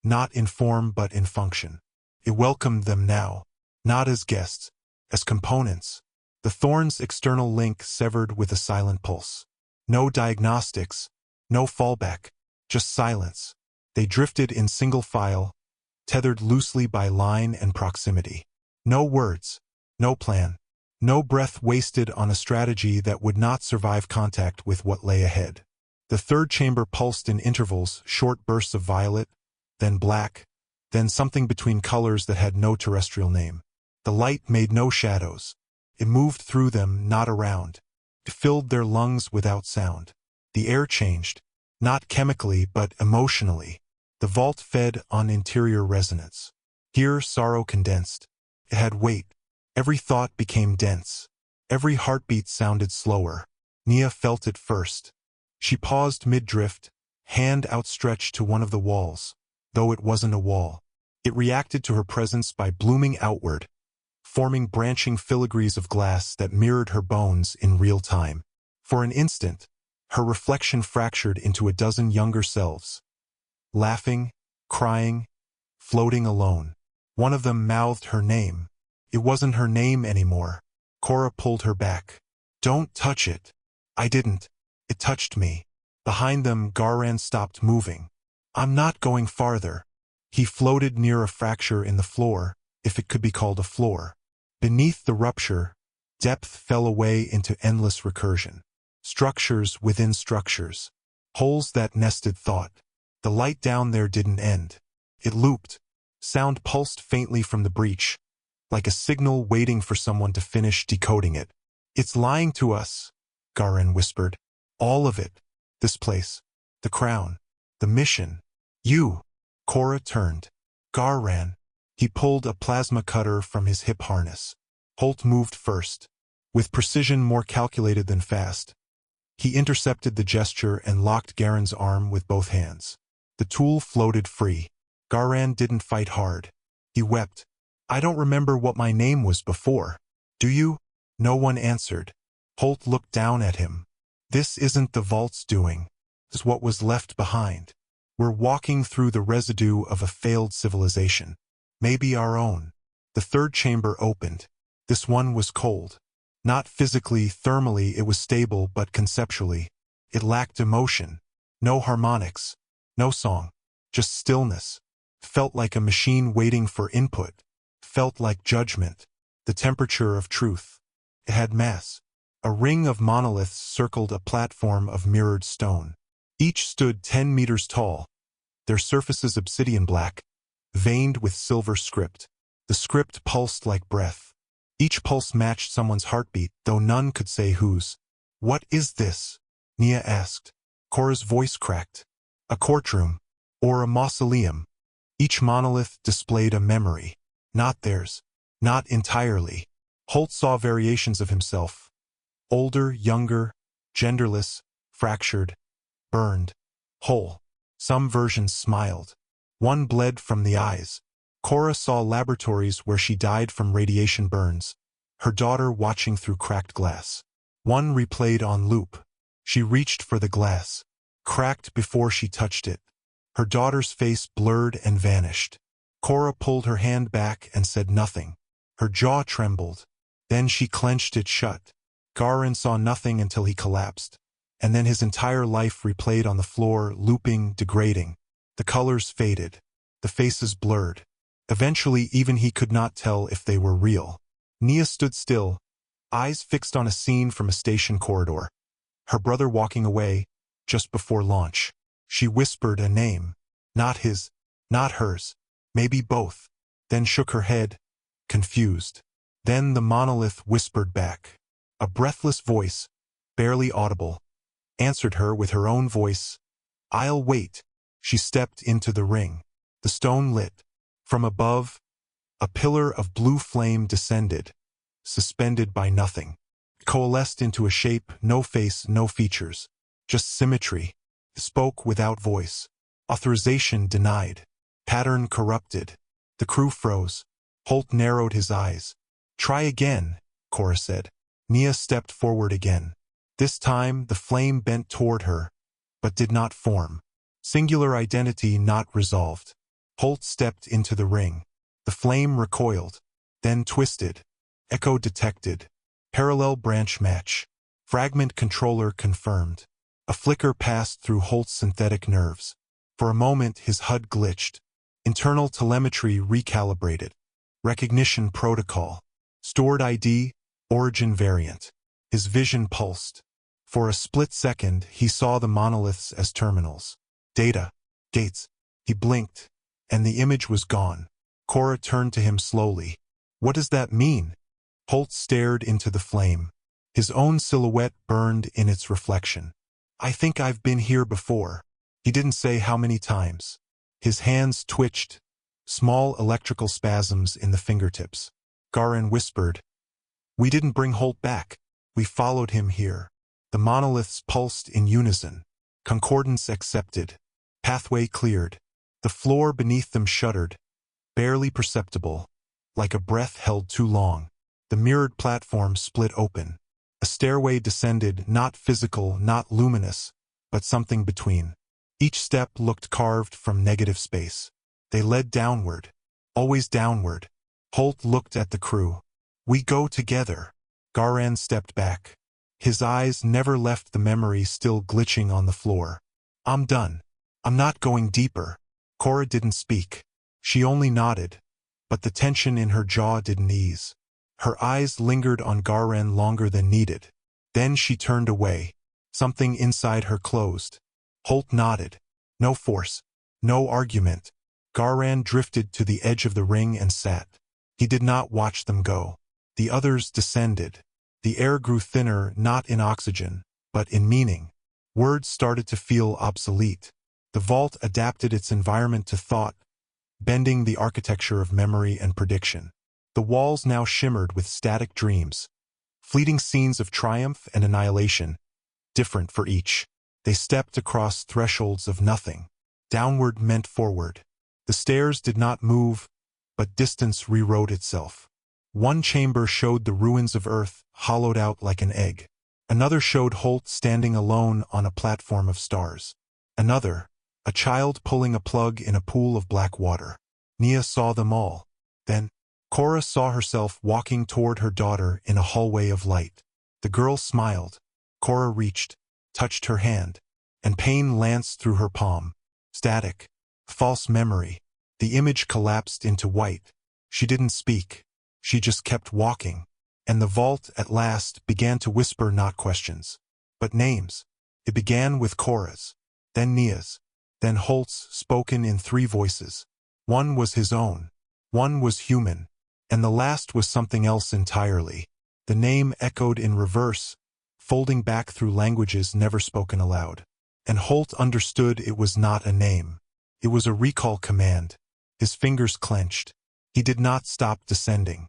not in form but in function. It welcomed them now, not as guests, as components. The thorn's external link severed with a silent pulse. No diagnostics, no fallback, just silence. They drifted in single file, tethered loosely by line and proximity. No words, no plan, no breath wasted on a strategy that would not survive contact with what lay ahead. The third chamber pulsed in intervals, short bursts of violet, then black, then something between colors that had no terrestrial name. The light made no shadows. It moved through them, not around. It filled their lungs without sound. The air changed, not chemically but emotionally. The vault fed on interior resonance. Here sorrow condensed. It had weight. Every thought became dense. Every heartbeat sounded slower. Nia felt it first. She paused mid-drift, hand outstretched to one of the walls, though it wasn't a wall. It reacted to her presence by blooming outward, forming branching filigrees of glass that mirrored her bones in real time. For an instant, her reflection fractured into a dozen younger selves, laughing, crying, floating alone. One of them mouthed her name. It wasn't her name anymore. Cora pulled her back. Don't touch it. I didn't. It touched me. Behind them, Garan stopped moving. I'm not going farther. He floated near a fracture in the floor, if it could be called a floor. Beneath the rupture, depth fell away into endless recursion. Structures within structures. Holes that nested thought. The light down there didn't end. It looped. Sound pulsed faintly from the breach, like a signal waiting for someone to finish decoding it. It's lying to us, Garan whispered. All of it. This place. The crown. The mission. You. Cora turned. Garan. He pulled a plasma cutter from his hip harness. Holt moved first, with precision more calculated than fast. He intercepted the gesture and locked Garen's arm with both hands. The tool floated free. Garan didn't fight hard. He wept. I don't remember what my name was before. Do you? No one answered. Holt looked down at him. This isn't the vault's doing. It's what was left behind. We're walking through the residue of a failed civilization. Maybe our own. The third chamber opened. This one was cold. Not physically, thermally, it was stable, but conceptually. It lacked emotion. No harmonics. No song. Just stillness. Felt like a machine waiting for input. Felt like judgment. The temperature of truth. It had mass. A ring of monoliths circled a platform of mirrored stone. Each stood 10 meters tall, their surfaces obsidian black, veined with silver script. The script pulsed like breath. Each pulse matched someone's heartbeat, though none could say whose. "What is this?" Nia asked. Cora's voice cracked. "A courtroom. Or a mausoleum." Each monolith displayed a memory. Not theirs. Not entirely. Holt saw variations of himself. Older, younger, genderless, fractured, burned, whole. Some versions smiled. One bled from the eyes. Cora saw laboratories where she died from radiation burns, her daughter watching through cracked glass. One replayed on loop. She reached for the glass, cracked before she touched it. Her daughter's face blurred and vanished. Cora pulled her hand back and said nothing. Her jaw trembled. Then she clenched it shut. Garin saw nothing until he collapsed. And then his entire life replayed on the floor, looping, degrading. The colors faded. The faces blurred. Eventually, even he could not tell if they were real. Nia stood still, eyes fixed on a scene from a station corridor. Her brother walking away, just before launch. She whispered a name. Not his, not hers. Maybe both. Then shook her head, confused. Then the monolith whispered back. A breathless voice, barely audible, answered her with her own voice. "I'll wait." She stepped into the ring. The stone lit. From above, a pillar of blue flame descended, suspended by nothing. Coalesced into a shape, no face, no features. Just symmetry. Spoke without voice. Authorization denied. Pattern corrupted. The crew froze. Holt narrowed his eyes. "Try again," Cora said. Nia stepped forward again. This time, the flame bent toward her, but did not form. Singular identity not resolved. Holt stepped into the ring. The flame recoiled, then twisted. Echo detected. Parallel branch match. Fragment controller confirmed. A flicker passed through Holt's synthetic nerves. For a moment, his HUD glitched. Internal telemetry recalibrated. Recognition protocol. Stored ID, origin variant. His vision pulsed. For a split second, he saw the monoliths as terminals. Data. Gates. He blinked, and the image was gone. Cora turned to him slowly. "What does that mean?" Holt stared into the flame. His own silhouette burned in its reflection. "I think I've been here before." He didn't say how many times. His hands twitched, small electrical spasms in the fingertips. Garin whispered, "We didn't bring Holt back. We followed him here." The monoliths pulsed in unison. Concordance accepted. Pathway cleared. The floor beneath them shuddered, barely perceptible, like a breath held too long. The mirrored platform split open. A stairway descended, not physical, not luminous, but something between. Each step looked carved from negative space. They led downward, always downward. Holt looked at the crew. "We go together." Garin stepped back. His eyes never left the memory still glitching on the floor. "I'm done. I'm not going deeper." Cora didn't speak. She only nodded, but the tension in her jaw didn't ease. Her eyes lingered on Garin longer than needed. Then she turned away. Something inside her closed. Holt nodded. No force. No argument. Garin drifted to the edge of the ring and sat. He did not watch them go. The others descended. The air grew thinner, not in oxygen, but in meaning. Words started to feel obsolete. The vault adapted its environment to thought, bending the architecture of memory and prediction. The walls now shimmered with static dreams, fleeting scenes of triumph and annihilation, different for each. They stepped across thresholds of nothing. Downward meant forward. The stairs did not move, but distance rewrote itself. One chamber showed the ruins of Earth, hollowed out like an egg. Another showed Holt standing alone on a platform of stars. Another, a child pulling a plug in a pool of black water. Nia saw them all. Then, Cora saw herself walking toward her daughter in a hallway of light. The girl smiled. Cora reached, touched her hand, and pain lanced through her palm. Static. False memory. The image collapsed into white. She didn't speak. She just kept walking. And the vault, at last, began to whisper not questions, but names. It began with Cora's, then Nia's, then Holt's, spoken in 3 voices. One was his own. One was human. And the last was something else entirely. The name echoed in reverse, folding back through languages never spoken aloud. And Holt understood it was not a name. It was a recall command. His fingers clenched. He did not stop descending.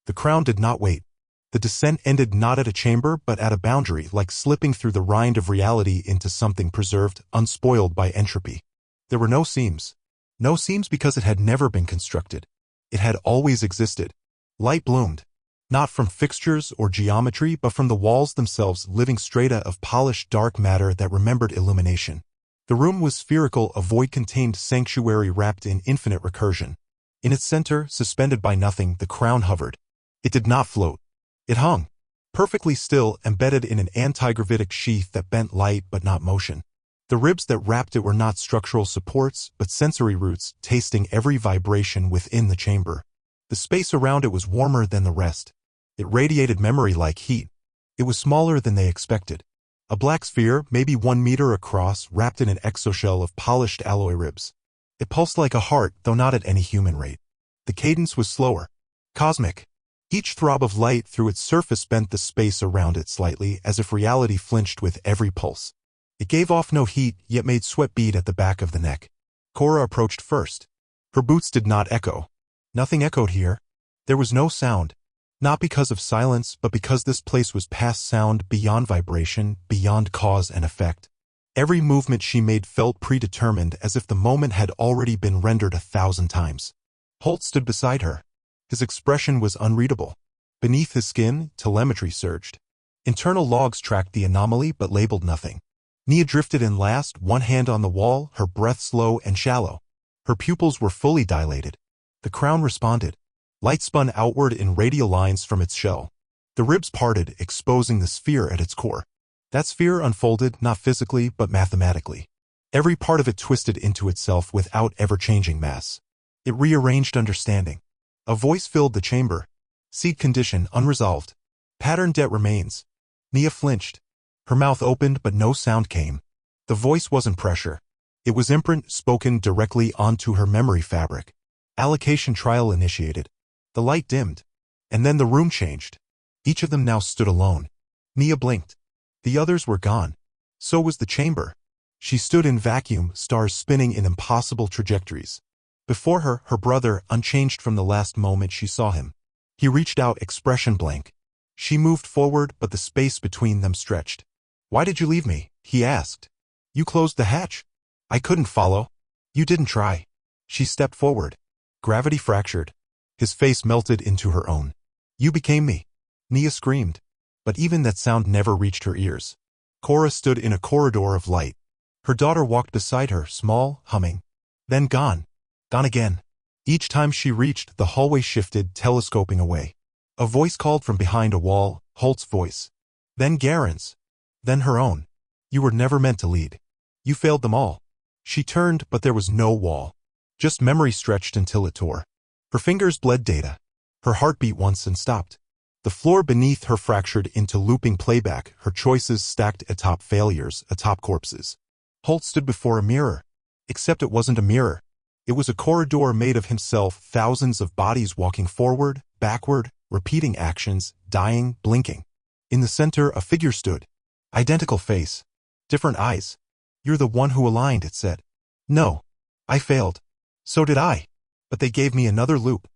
The crown did not wait. The descent ended not at a chamber but at a boundary, like slipping through the rind of reality into something preserved, unspoiled by entropy. There were no seams. No seams because it had never been constructed. It had always existed. Light bloomed. Not from fixtures or geometry, but from the walls themselves, living strata of polished dark matter that remembered illumination. The room was spherical, a void-contained sanctuary wrapped in infinite recursion. In its center, suspended by nothing, the crown hovered. It did not float. It hung, perfectly still, embedded in an anti-gravitic sheath that bent light but not motion. The ribs that wrapped it were not structural supports, but sensory roots, tasting every vibration within the chamber. The space around it was warmer than the rest. It radiated memory like heat. It was smaller than they expected. A black sphere, maybe 1 meter across, wrapped in an exoshell of polished alloy ribs. It pulsed like a heart, though not at any human rate. The cadence was slower. Cosmic. Each throb of light through its surface bent the space around it slightly, as if reality flinched with every pulse. It gave off no heat, yet made sweat bead at the back of the neck. Cora approached first. Her boots did not echo. Nothing echoed here. There was no sound. Not because of silence, but because this place was past sound, beyond vibration, beyond cause and effect. Every movement she made felt predetermined, as if the moment had already been rendered 1,000 times. Holt stood beside her. His expression was unreadable. Beneath his skin, telemetry surged. Internal logs tracked the anomaly but labeled nothing. Nia drifted in last, one hand on the wall, her breath slow and shallow. Her pupils were fully dilated. The crown responded. Light spun outward in radial lines from its shell. The ribs parted, exposing the sphere at its core. That sphere unfolded, not physically but mathematically. Every part of it twisted into itself without ever changing mass. It rearranged understanding. A voice filled the chamber. Seed condition unresolved. Pattern debt remains. Nia flinched. Her mouth opened but no sound came. The voice wasn't pressure. It was imprint, spoken directly onto her memory fabric. Allocation trial initiated. The light dimmed. And then the room changed. Each of them now stood alone. Nia blinked. The others were gone. So was the chamber. She stood in vacuum, stars spinning in impossible trajectories. Before her, her brother, unchanged from the last moment she saw him. He reached out, expression blank. She moved forward, but the space between them stretched. "Why did you leave me?" he asked. "You closed the hatch." "I couldn't follow." "You didn't try." She stepped forward. Gravity fractured. His face melted into her own. "You became me." Nia screamed. But even that sound never reached her ears. Cora stood in a corridor of light. Her daughter walked beside her, small, humming. Then gone. Gone again. Each time she reached, the hallway shifted, telescoping away. A voice called from behind a wall, Holt's voice. Then Garen's. Then her own. "You were never meant to lead. You failed them all." She turned, but there was no wall. Just memory stretched until it tore. Her fingers bled data. Her heart beat once and stopped. The floor beneath her fractured into looping playback, her choices stacked atop failures, atop corpses. Holt stood before a mirror. Except it wasn't a mirror. It was a corridor made of himself, thousands of bodies walking forward, backward, repeating actions, dying, blinking. In the center, a figure stood. Identical face. Different eyes. "You're the one who aligned," it said. "No. I failed." "So did I. But they gave me another loop."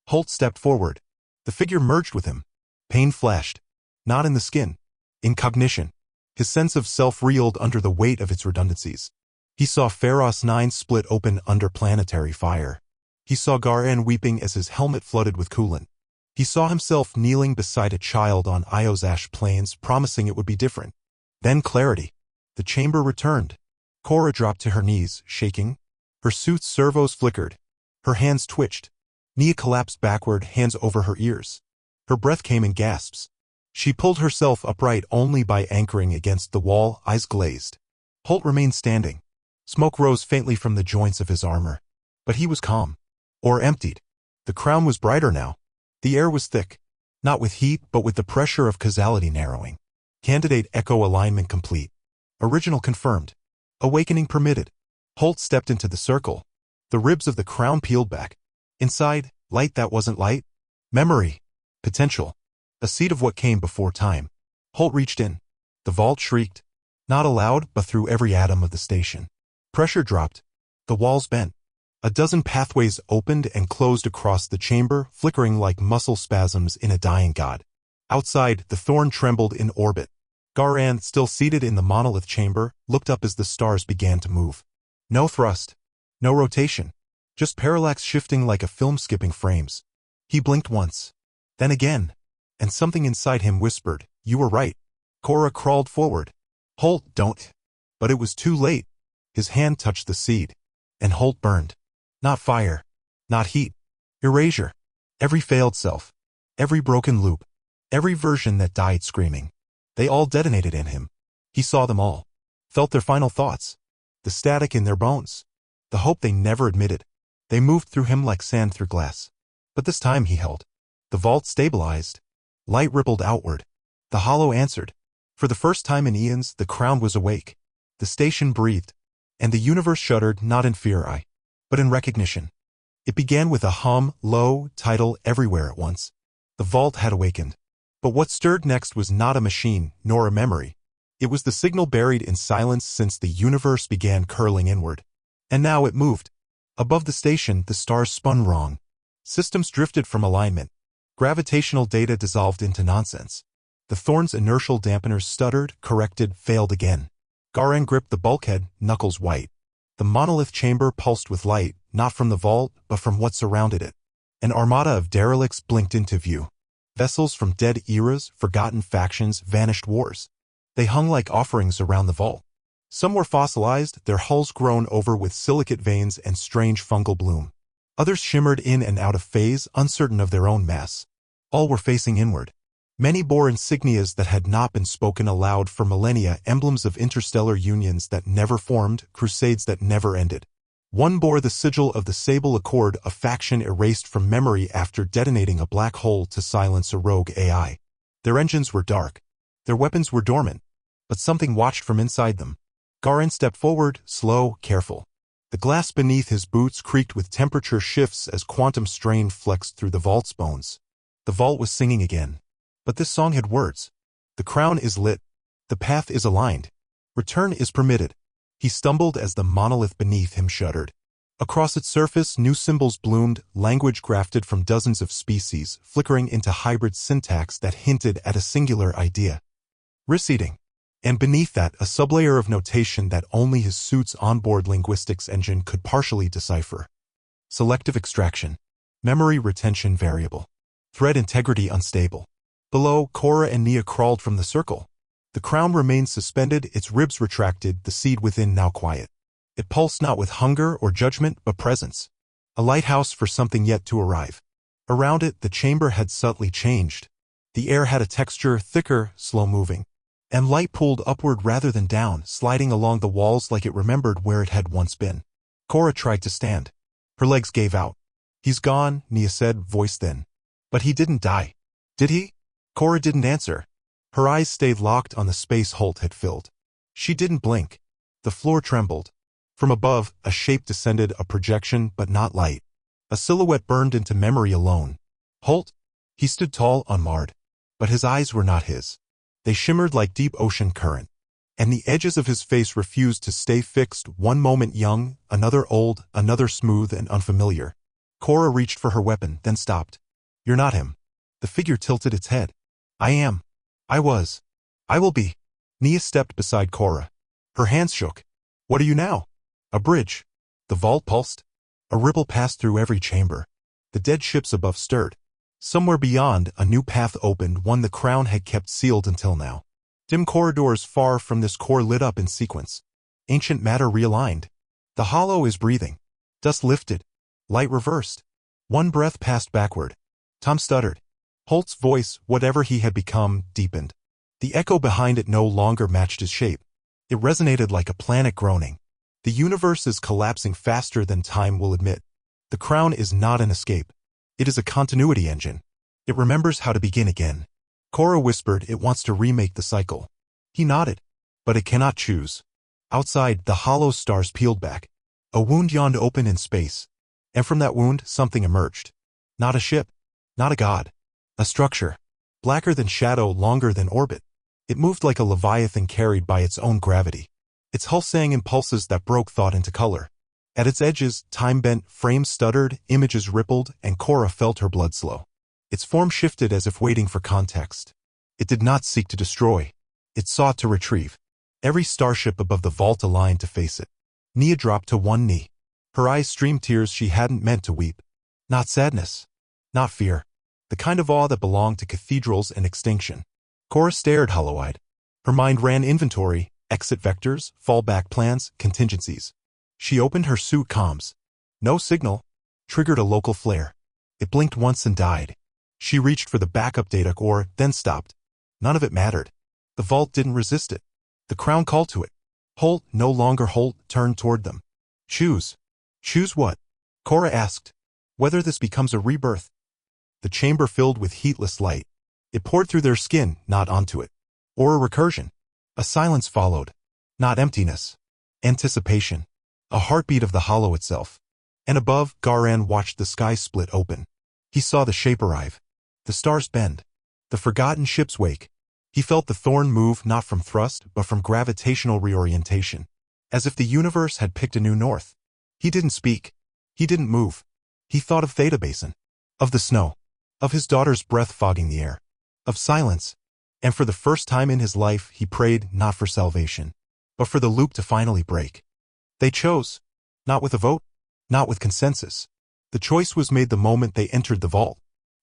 Holt stepped forward. The figure merged with him. Pain flashed. Not in the skin. In cognition. His sense of self reeled under the weight of its redundancies. He saw Pharos 9 split open under planetary fire. He saw Garen weeping as his helmet flooded with coolant. He saw himself kneeling beside a child on Io's ash plains, promising it would be different. Then clarity. The chamber returned. Cora dropped to her knees, shaking. Her suit's servos flickered. Her hands twitched. Nia collapsed backward, hands over her ears. Her breath came in gasps. She pulled herself upright only by anchoring against the wall, eyes glazed. Holt remained standing. Smoke rose faintly from the joints of his armor. But he was calm. Or emptied. The crown was brighter now. The air was thick. Not with heat, but with the pressure of causality narrowing. Candidate echo alignment complete. Original confirmed. Awakening permitted. Holt stepped into the circle. The ribs of the crown peeled back. Inside, light that wasn't light. Memory. Potential. A seed of what came before time. Holt reached in. The vault shrieked. Not aloud, but through every atom of the station. Pressure dropped. The walls bent. A dozen pathways opened and closed across the chamber, flickering like muscle spasms in a dying god. Outside, the thorn trembled in orbit. Garan, still seated in the monolith chamber, looked up as the stars began to move. No thrust. No rotation. Just parallax shifting like a film skipping frames. He blinked once. Then again. And something inside him whispered, "You were right." Cora crawled forward. "Holt, don't." But it was too late. His hand touched the seed. And Holt burned. Not fire. Not heat. Erasure. Every failed self. Every broken loop. Every version that died screaming. They all detonated in him. He saw them all. Felt their final thoughts. The static in their bones. The hope they never admitted. They moved through him like sand through glass. But this time he held. The vault stabilized. Light rippled outward. The hollow answered. For the first time in eons, the crown was awake. The station breathed. And the universe shuddered, not in fear, but in recognition. It began with a hum, low, tidal, everywhere at once. The vault had awakened. But what stirred next was not a machine, nor a memory. It was the signal buried in silence since the universe began curling inward. And now it moved. Above the station, the stars spun wrong. Systems drifted from alignment. Gravitational data dissolved into nonsense. The thorn's inertial dampeners stuttered, corrected, failed again. Garan gripped the bulkhead, knuckles white. The monolith chamber pulsed with light, not from the vault, but from what surrounded it. An armada of derelicts blinked into view. Vessels from dead eras, forgotten factions, vanished wars. They hung like offerings around the vault. Some were fossilized, their hulls grown over with silicate veins and strange fungal bloom. Others shimmered in and out of phase, uncertain of their own mass. All were facing inward. Many bore insignias that had not been spoken aloud for millennia, emblems of interstellar unions that never formed, crusades that never ended. One bore the sigil of the Sable Accord, a faction erased from memory after detonating a black hole to silence a rogue AI. Their engines were dark. Their weapons were dormant. But something watched from inside them. Garan stepped forward, slow, careful. The glass beneath his boots creaked with temperature shifts as quantum strain flexed through the vault's bones. The vault was singing again. But this song had words. The crown is lit. The path is aligned. Return is permitted. He stumbled as the monolith beneath him shuddered. Across its surface, new symbols bloomed, language grafted from dozens of species, flickering into hybrid syntax that hinted at a singular idea. Receding. And beneath that, a sublayer of notation that only his suit's onboard linguistics engine could partially decipher. Selective extraction. Memory retention variable. Thread integrity unstable. Below, Cora and Nia crawled from the circle. The crown remained suspended, its ribs retracted, the seed within now quiet. It pulsed not with hunger or judgment, but presence. A lighthouse for something yet to arrive. Around it, the chamber had subtly changed. The air had a texture, thicker, slow-moving. And light pulled upward rather than down, sliding along the walls like it remembered where it had once been. Cora tried to stand. Her legs gave out. "He's gone," Nia said, voice thin. "But he didn't die. Did he?" Cora didn't answer. Her eyes stayed locked on the space Holt had filled. She didn't blink. The floor trembled. From above, a shape descended, a projection, but not light. A silhouette burned into memory alone. Holt? He stood tall, unmarred. But his eyes were not his. They shimmered like deep ocean current. And the edges of his face refused to stay fixed, one moment young, another old, another smooth and unfamiliar. Cora reached for her weapon, then stopped. "You're not him." The figure tilted its head. "I am. I was. I will be." Nia stepped beside Cora. Her hands shook. "What are you now?" "A bridge." The vault pulsed. A ripple passed through every chamber. The dead ships above stirred. Somewhere beyond, a new path opened, one the crown had kept sealed until now. Dim corridors far from this core lit up in sequence. Ancient matter realigned. The hollow is breathing. Dust lifted. Light reversed. One breath passed backward. Tom stuttered. Holt's voice, whatever he had become, deepened. The echo behind it no longer matched his shape. It resonated like a planet groaning. The universe is collapsing faster than time will admit. The crown is not an escape. It is a continuity engine. It remembers how to begin again. Cora whispered it wants to remake the cycle. He nodded. But it cannot choose. Outside, the hollow stars peeled back. A wound yawned open in space. And from that wound, something emerged. Not a ship. Not a god. A structure. Blacker than shadow, longer than orbit. It moved like a leviathan carried by its own gravity. Its hull sang impulses that broke thought into color. At its edges, time bent, frames stuttered, images rippled, and Cora felt her blood slow. Its form shifted as if waiting for context. It did not seek to destroy. It sought to retrieve. Every starship above the vault aligned to face it. Nia dropped to one knee. Her eyes streamed tears she hadn't meant to weep. Not sadness. Not fear. The kind of awe that belonged to cathedrals and extinction. Cora stared hollow-eyed. Her mind ran inventory, exit vectors, fallback plans, contingencies. She opened her suit comms. No signal. Triggered a local flare. It blinked once and died. She reached for the backup data core, then stopped. None of it mattered. The vault didn't resist it. The crown called to it. Holt, no longer Holt, turned toward them. Choose. Choose what? Cora asked. Whether this becomes a rebirth. The chamber filled with heatless light. It poured through their skin, not onto it. Or a recursion. A silence followed. Not emptiness. Anticipation. A heartbeat of the hollow itself. And above, Garan watched the sky split open. He saw the shape arrive. The stars bend. The forgotten ships wake. He felt the thorn move not from thrust, but from gravitational reorientation. As if the universe had picked a new north. He didn't speak. He didn't move. He thought of Theta Basin. Of the snow. Of his daughter's breath fogging the air. Of silence. And for the first time in his life, he prayed not for salvation, but for the loop to finally break. They chose. Not with a vote. Not with consensus. The choice was made the moment they entered the vault.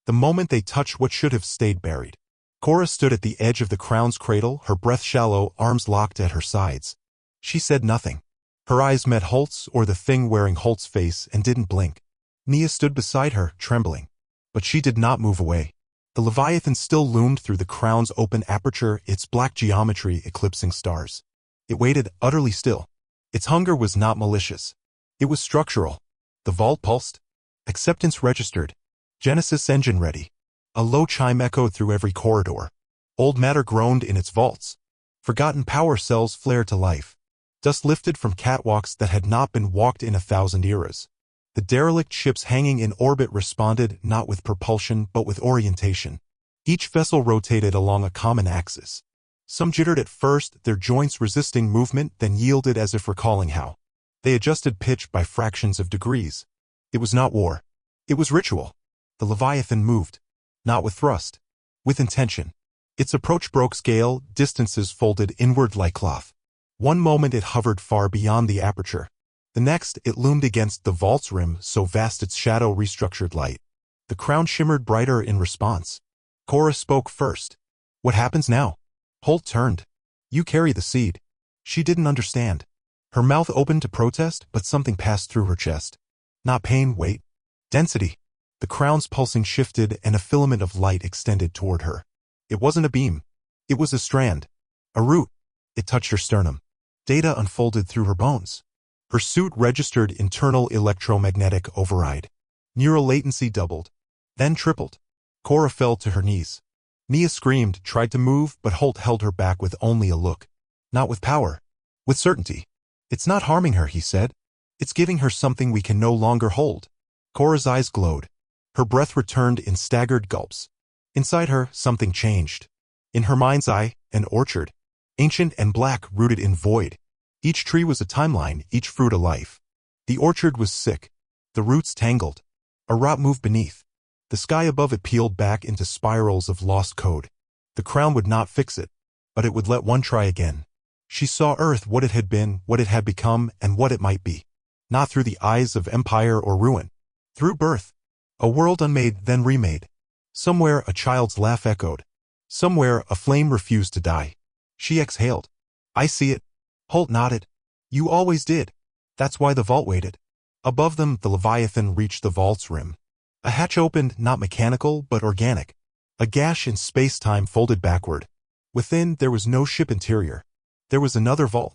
The moment they touched what should have stayed buried. Cora stood at the edge of the crown's cradle, her breath shallow, arms locked at her sides. She said nothing. Her eyes met Holt's or the thing wearing Holt's face and didn't blink. Nia stood beside her, trembling. But she did not move away. The Leviathan still loomed through the crown's open aperture, its black geometry eclipsing stars. It waited, utterly still. Its hunger was not malicious. It was structural. The vault pulsed. Acceptance registered. Genesis engine ready. A low chime echoed through every corridor. Old matter groaned in its vaults. Forgotten power cells flared to life. Dust lifted from catwalks that had not been walked in 1,000 eras. The derelict ships hanging in orbit responded not with propulsion but with orientation. Each vessel rotated along a common axis. Some jittered at first, their joints resisting movement, then yielded as if recalling how. They adjusted pitch by fractions of degrees. It was not war. It was ritual. The Leviathan moved. Not with thrust. With intention. Its approach broke scale, distances folded inward like cloth. One moment it hovered far beyond the aperture. The next, it loomed against the vault's rim, so vast its shadow restructured light. The crown shimmered brighter in response. Cora spoke first. What happens now? Holt turned. You carry the seed. She didn't understand. Her mouth opened to protest, but something passed through her chest. Not pain, weight. Density. The crown's pulsing shifted and a filament of light extended toward her. It wasn't a beam. It was a strand. A root. It touched her sternum. Data unfolded through her bones. Her suit registered internal electromagnetic override. Neural latency doubled. Then tripled. Cora fell to her knees. Nia screamed, tried to move, but Holt held her back with only a look. Not with power. With certainty. It's not harming her, he said. It's giving her something we can no longer hold. Cora's eyes glowed. Her breath returned in staggered gulps. Inside her, something changed. In her mind's eye, an orchard. Ancient and black, rooted in void. Each tree was a timeline, each fruit a life. The orchard was sick. The roots tangled. A rot moved beneath. The sky above it peeled back into spirals of lost code. The crown would not fix it, but it would let one try again. She saw Earth what it had been, what it had become, and what it might be. Not through the eyes of empire or ruin. Through birth. A world unmade, then remade. Somewhere a child's laugh echoed. Somewhere a flame refused to die. She exhaled. I see it. Holt nodded. You always did. That's why the vault waited. Above them, the Leviathan reached the vault's rim. A hatch opened, not mechanical, but organic. A gash in space-time folded backward. Within, there was no ship interior. There was another vault.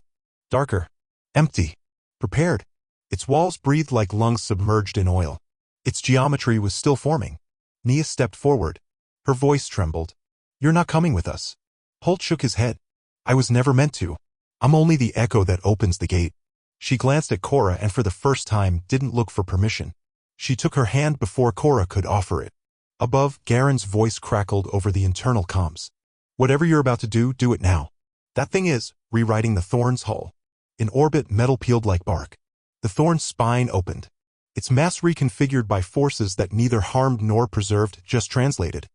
Darker. Empty. Prepared. Its walls breathed like lungs submerged in oil. Its geometry was still forming. Nia stepped forward. Her voice trembled. You're not coming with us. Holt shook his head. I was never meant to. I'm only the echo that opens the gate. She glanced at Cora and for the first time didn't look for permission. She took her hand before Cora could offer it. Above, Garen's voice crackled over the internal comms. Whatever you're about to do, do it now. That thing is, rewriting the Thorn's hull. In orbit, metal peeled like bark. The Thorn's spine opened. Its mass reconfigured by forces that neither harmed nor preserved, just translated.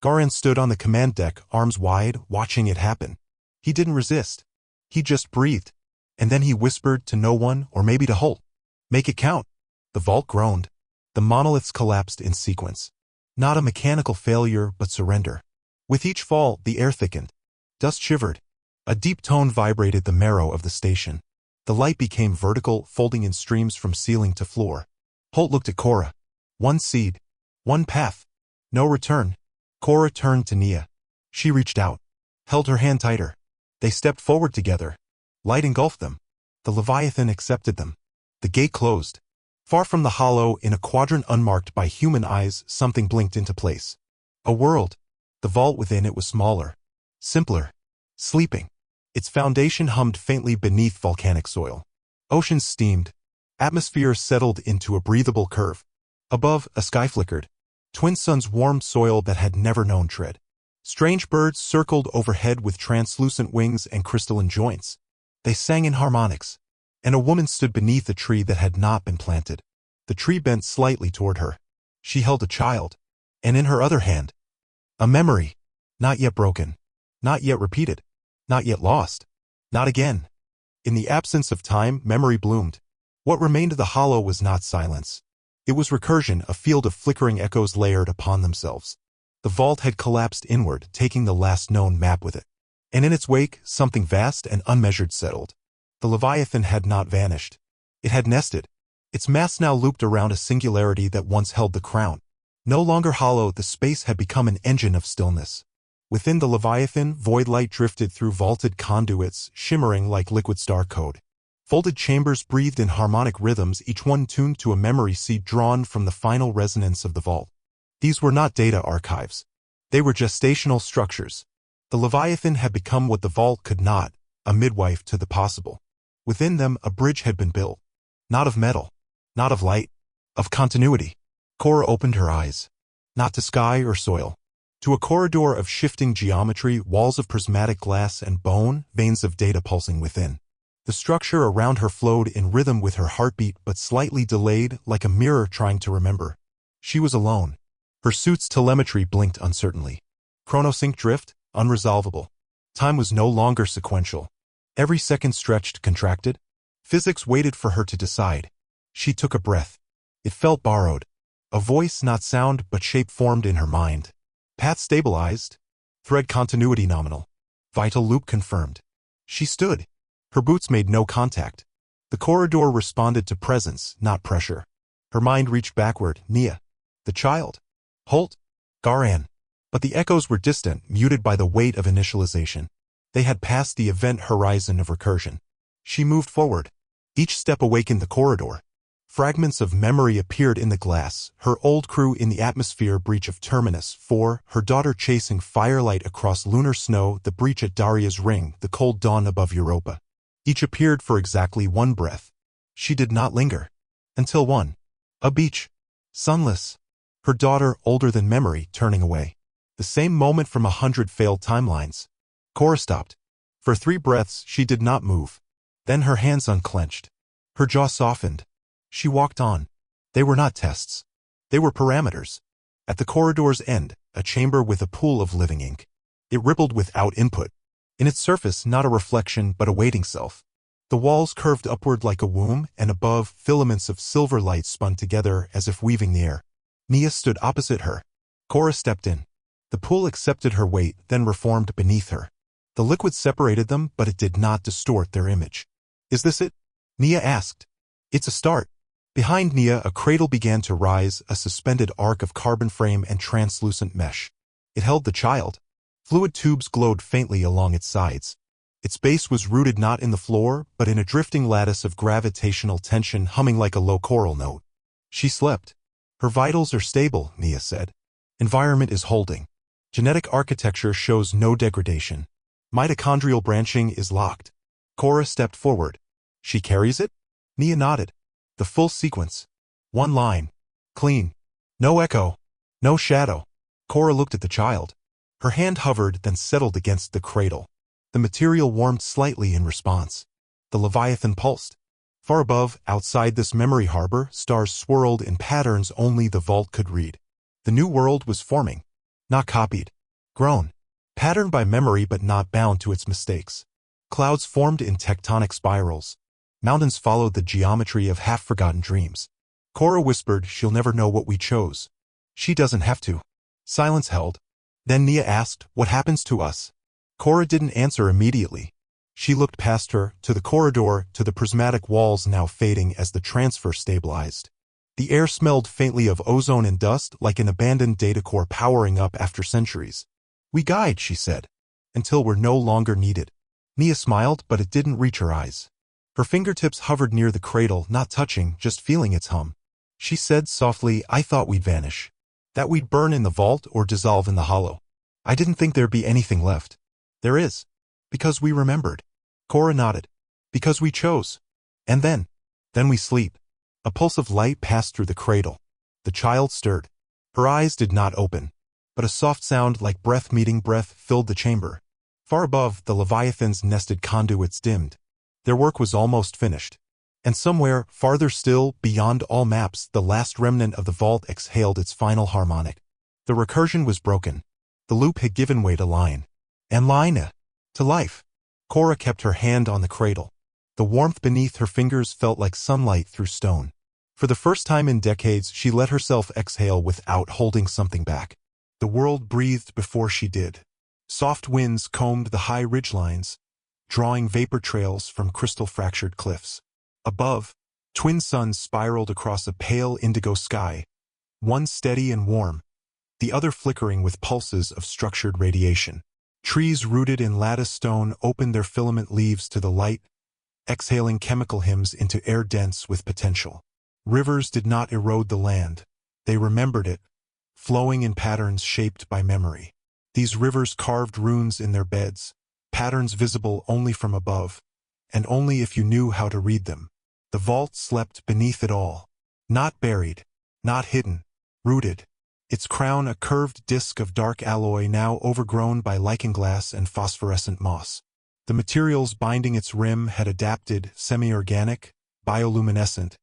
Garen stood on the command deck, arms wide, watching it happen. He didn't resist. He just breathed. And then he whispered to no one, or maybe to Holt. Make it count. The vault groaned. The monoliths collapsed in sequence. Not a mechanical failure, but surrender. With each fall, the air thickened. Dust shivered. A deep tone vibrated the marrow of the station. The light became vertical, folding in streams from ceiling to floor. Holt looked at Cora. One seed. One path. No return. Cora turned to Nia. She reached out. Held her hand tighter. They stepped forward together. Light engulfed them. The Leviathan accepted them. The gate closed. Far from the hollow, in a quadrant unmarked by human eyes, something blinked into place. A world. The vault within it was smaller. Simpler. Sleeping. Its foundation hummed faintly beneath volcanic soil. Oceans steamed. Atmosphere settled into a breathable curve. Above, a sky flickered. Twin suns warmed soil that had never known tread. Strange birds circled overhead with translucent wings and crystalline joints. They sang in harmonics. And a woman stood beneath a tree that had not been planted. The tree bent slightly toward her. She held a child. And in her other hand, a memory. Not yet broken. Not yet repeated. Not yet lost. Not again. In the absence of time, memory bloomed. What remained of the hollow was not silence. It was recursion, a field of flickering echoes layered upon themselves. The vault had collapsed inward, taking the last known map with it. And in its wake, something vast and unmeasured settled. The Leviathan had not vanished. It had nested. Its mass now looped around a singularity that once held the crown. No longer hollow, the space had become an engine of stillness. Within the Leviathan, void light drifted through vaulted conduits, shimmering like liquid star code. Folded chambers breathed in harmonic rhythms, each one tuned to a memory seed drawn from the final resonance of the vault. These were not data archives. They were gestational structures. The Leviathan had become what the vault could not, a midwife to the possible. Within them, a bridge had been built. Not of metal. Not of light. Of continuity. Cora opened her eyes. Not to sky or soil. To a corridor of shifting geometry, walls of prismatic glass and bone, veins of data pulsing within. The structure around her flowed in rhythm with her heartbeat, but slightly delayed, like a mirror trying to remember. She was alone. Her suit's telemetry blinked uncertainly. Chronosync drift, unresolvable. Time was no longer sequential. Every second stretched, contracted. Physics waited for her to decide. She took a breath. It felt borrowed. A voice, not sound, but shape formed in her mind. Path stabilized. Thread continuity nominal. Vital loop confirmed. She stood. Her boots made no contact. The corridor responded to presence, not pressure. Her mind reached backward. Nia. The child. Holt. Garan. But the echoes were distant, muted by the weight of initialization. They had passed the event horizon of recursion. She moved forward. Each step awakened the corridor. Fragments of memory appeared in the glass, her old crew in the atmosphere breach of Terminus 4, her daughter chasing firelight across lunar snow, the breach at Daria's ring, the cold dawn above Europa. Each appeared for exactly one breath. She did not linger. Until one. A beach. Sunless. Her daughter, older than memory, turning away. The same moment from 100 failed timelines. Cora stopped. For 3 breaths, she did not move. Then her hands unclenched. Her jaw softened. She walked on. They were not tests. They were parameters. At the corridor's end, a chamber with a pool of living ink. It rippled without input. In its surface, not a reflection, but a waiting self. The walls curved upward like a womb, and above, filaments of silver light spun together as if weaving the air. Nia stood opposite her. Cora stepped in. The pool accepted her weight, then reformed beneath her. The liquid separated them, but it did not distort their image. Is this it? Nia asked. It's a start. Behind Nia, a cradle began to rise, a suspended arc of carbon frame and translucent mesh. It held the child. Fluid tubes glowed faintly along its sides. Its base was rooted not in the floor, but in a drifting lattice of gravitational tension humming like a low choral note. She slept. Her vitals are stable, Nia said. Environment is holding. Genetic architecture shows no degradation. Mitochondrial branching is locked. Cora stepped forward. She carries it? Nia nodded. The full sequence. One line. Clean. No echo. No shadow. Cora looked at the child. Her hand hovered, then settled against the cradle. The material warmed slightly in response. The Leviathan pulsed. Far above, outside this memory harbor, stars swirled in patterns only the vault could read. The new world was forming. Not copied. Grown. Patterned by memory but not bound to its mistakes. Clouds formed in tectonic spirals. Mountains followed the geometry of half-forgotten dreams. Cora whispered, she'll never know what we chose. She doesn't have to. Silence held. Then Nia asked, what happens to us? Cora didn't answer immediately. She looked past her, to the corridor, to the prismatic walls now fading as the transfer stabilized. The air smelled faintly of ozone and dust, like an abandoned data core powering up after centuries. We guide, she said, until we're no longer needed. Nia smiled, but it didn't reach her eyes. Her fingertips hovered near the cradle, not touching, just feeling its hum. She said softly, I thought we'd vanish. That we'd burn in the vault or dissolve in the hollow. I didn't think there'd be anything left. There is. Because we remembered. Cora nodded. Because we chose. And then we sleep. A pulse of light passed through the cradle. The child stirred. Her eyes did not open, but a soft sound like breath meeting breath filled the chamber. Far above, the Leviathan's nested conduits dimmed. Their work was almost finished. And somewhere, farther still, beyond all maps, the last remnant of the vault exhaled its final harmonic. The recursion was broken. The loop had given way to line. And line to life. Cora kept her hand on the cradle. The warmth beneath her fingers felt like sunlight through stone. For the first time in decades, she let herself exhale without holding something back. The world breathed before she did. Soft winds combed the high ridgelines, drawing vapor trails from crystal-fractured cliffs. Above, twin suns spiraled across a pale indigo sky, one steady and warm, the other flickering with pulses of structured radiation. Trees rooted in lattice stone opened their filament leaves to the light, exhaling chemical hymns into air dense with potential. Rivers did not erode the land. They remembered it, flowing in patterns shaped by memory. These rivers carved runes in their beds, patterns visible only from above, and only if you knew how to read them. The vault slept beneath it all. Not buried, not hidden, rooted. Its crown a curved disk of dark alloy now overgrown by lichen glass and phosphorescent moss. The materials binding its rim had adapted, semi-organic, bioluminescent,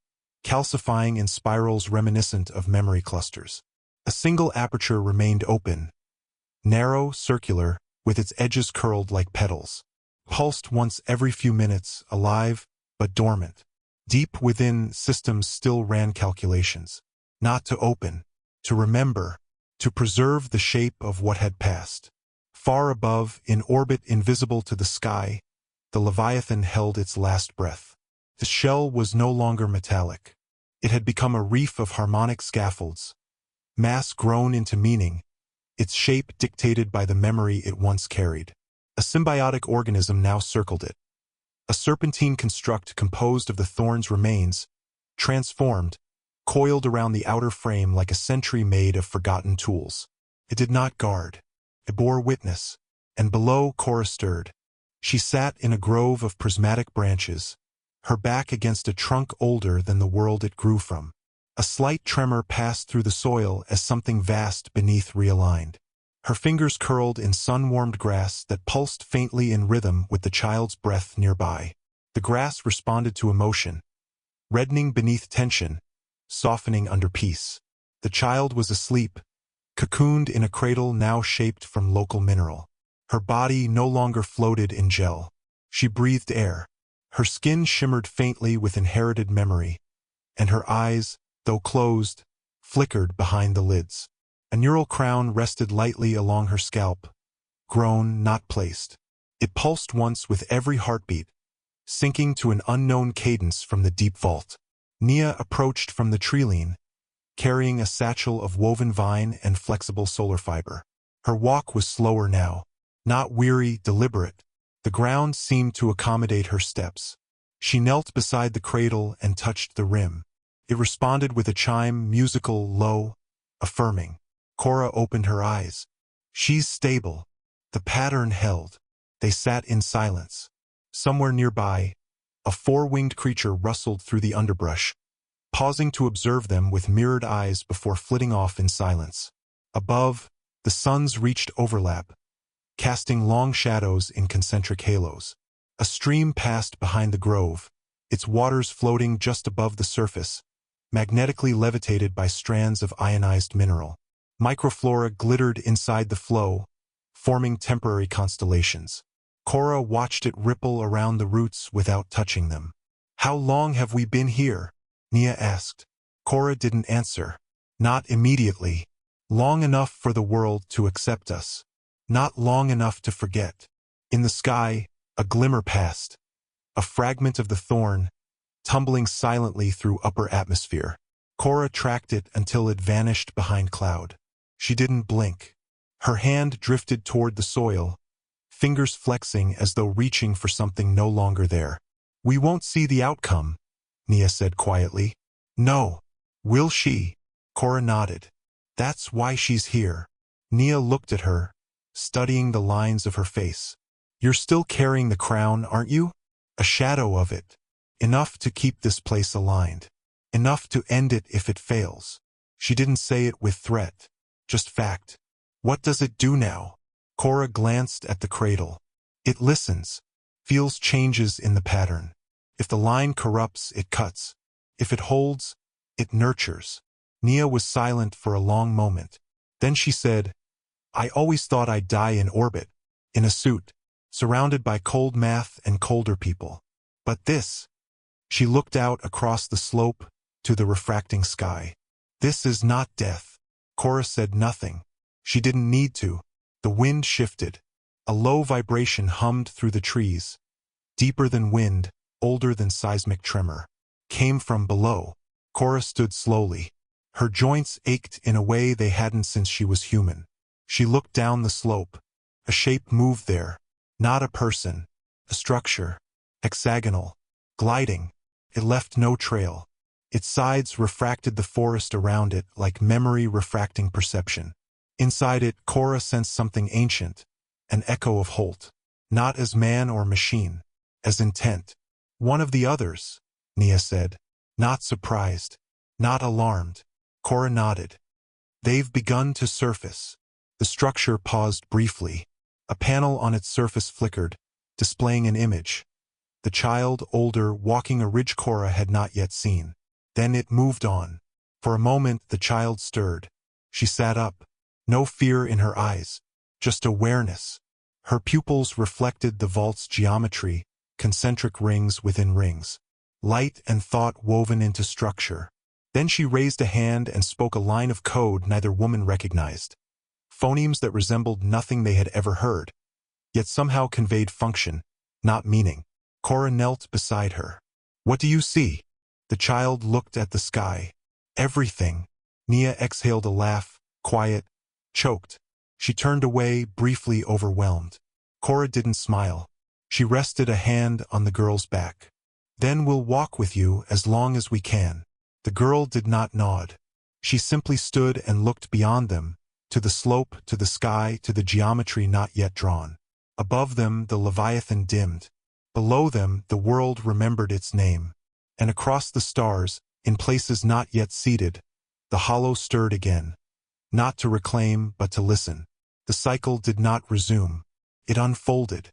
calcifying in spirals reminiscent of memory clusters. A single aperture remained open, narrow, circular, with its edges curled like petals. Pulsed once every few minutes, alive, but dormant. Deep within, systems still ran calculations. Not to open, to remember, to preserve the shape of what had passed. Far above, in orbit invisible to the sky, the Leviathan held its last breath. The shell was no longer metallic. It had become a reef of harmonic scaffolds, mass grown into meaning, its shape dictated by the memory it once carried. A symbiotic organism now circled it. A serpentine construct composed of the thorn's remains, transformed, coiled around the outer frame like a sentry made of forgotten tools. It did not guard. It bore witness. And below, Cora stirred. She sat in a grove of prismatic branches, her back against a trunk older than the world it grew from. A slight tremor passed through the soil as something vast beneath realigned. Her fingers curled in sun-warmed grass that pulsed faintly in rhythm with the child's breath nearby. The grass responded to emotion, reddening beneath tension, softening under peace. The child was asleep, cocooned in a cradle now shaped from local mineral. Her body no longer floated in gel. She breathed air. Her skin shimmered faintly with inherited memory, and her eyes, though closed, flickered behind the lids. A neural crown rested lightly along her scalp, grown, not placed. It pulsed once with every heartbeat, sinking to an unknown cadence from the deep vault. Nia approached from the treeline, carrying a satchel of woven vine and flexible solar fiber. Her walk was slower now, not weary, deliberate. The ground seemed to accommodate her steps. She knelt beside the cradle and touched the rim. It responded with a chime, musical, low, affirming. Cora opened her eyes. She's stable. The pattern held. They sat in silence. Somewhere nearby, a four-winged creature rustled through the underbrush, pausing to observe them with mirrored eyes before flitting off in silence. Above, the suns reached overlap, casting long shadows in concentric halos. A stream passed behind the grove, its waters floating just above the surface, magnetically levitated by strands of ionized mineral. Microflora glittered inside the flow, forming temporary constellations. Cora watched it ripple around the roots without touching them. "How long have we been here?" Nia asked. Cora didn't answer. "Not immediately. Long enough for the world to accept us. Not long enough to forget." In the sky, a glimmer passed. A fragment of the thorn, tumbling silently through upper atmosphere. Cora tracked it until it vanished behind cloud. She didn't blink. Her hand drifted toward the soil, fingers flexing as though reaching for something no longer there. "We won't see the outcome," Nia said quietly. "No. Will she?" Cora nodded. "That's why she's here." Nia looked at her, studying the lines of her face. "You're still carrying the crown, aren't you? A shadow of it. Enough to keep this place aligned. Enough to end it if it fails." She didn't say it with threat, just fact. "What does it do now?" Cora glanced at the cradle. "It listens, feels changes in the pattern. If the line corrupts, it cuts. If it holds, it nurtures." Nia was silent for a long moment. Then she said, "I always thought I'd die in orbit, in a suit, surrounded by cold math and colder people. But this..." She looked out across the slope to the refracting sky. "This is not death." Cora said nothing. She didn't need to. The wind shifted. A low vibration hummed through the trees. Deeper than wind, older than seismic tremor. Came from below. Cora stood slowly. Her joints ached in a way they hadn't since she was human. She looked down the slope. A shape moved there. Not a person. A structure. Hexagonal. Gliding. It left no trail. Its sides refracted the forest around it like memory refracting perception. Inside it, Cora sensed something ancient, an echo of Holt. Not as man or machine, as intent. "One of the others," Nia said. Not surprised. Not alarmed. Cora nodded. "They've begun to surface." The structure paused briefly. A panel on its surface flickered, displaying an image. The child, older, walking a ridge Cora had not yet seen. Then it moved on. For a moment the child stirred. She sat up. No fear in her eyes, just awareness. Her pupils reflected the vault's geometry, concentric rings within rings. Light and thought woven into structure. Then she raised a hand and spoke a line of code neither woman recognized. Phonemes that resembled nothing they had ever heard, yet somehow conveyed function, not meaning. Cora knelt beside her. "What do you see?" The child looked at the sky. "Everything." Nia exhaled a laugh, quiet, choked. She turned away, briefly overwhelmed. Cora didn't smile. She rested a hand on the girl's back. "Then we'll walk with you as long as we can." The girl did not nod. She simply stood and looked beyond them, to the slope, to the sky, to the geometry not yet drawn. Above them, the Leviathan dimmed. Below them, the world remembered its name. And across the stars, in places not yet seated, the hollow stirred again. Not to reclaim, but to listen. The cycle did not resume. It unfolded.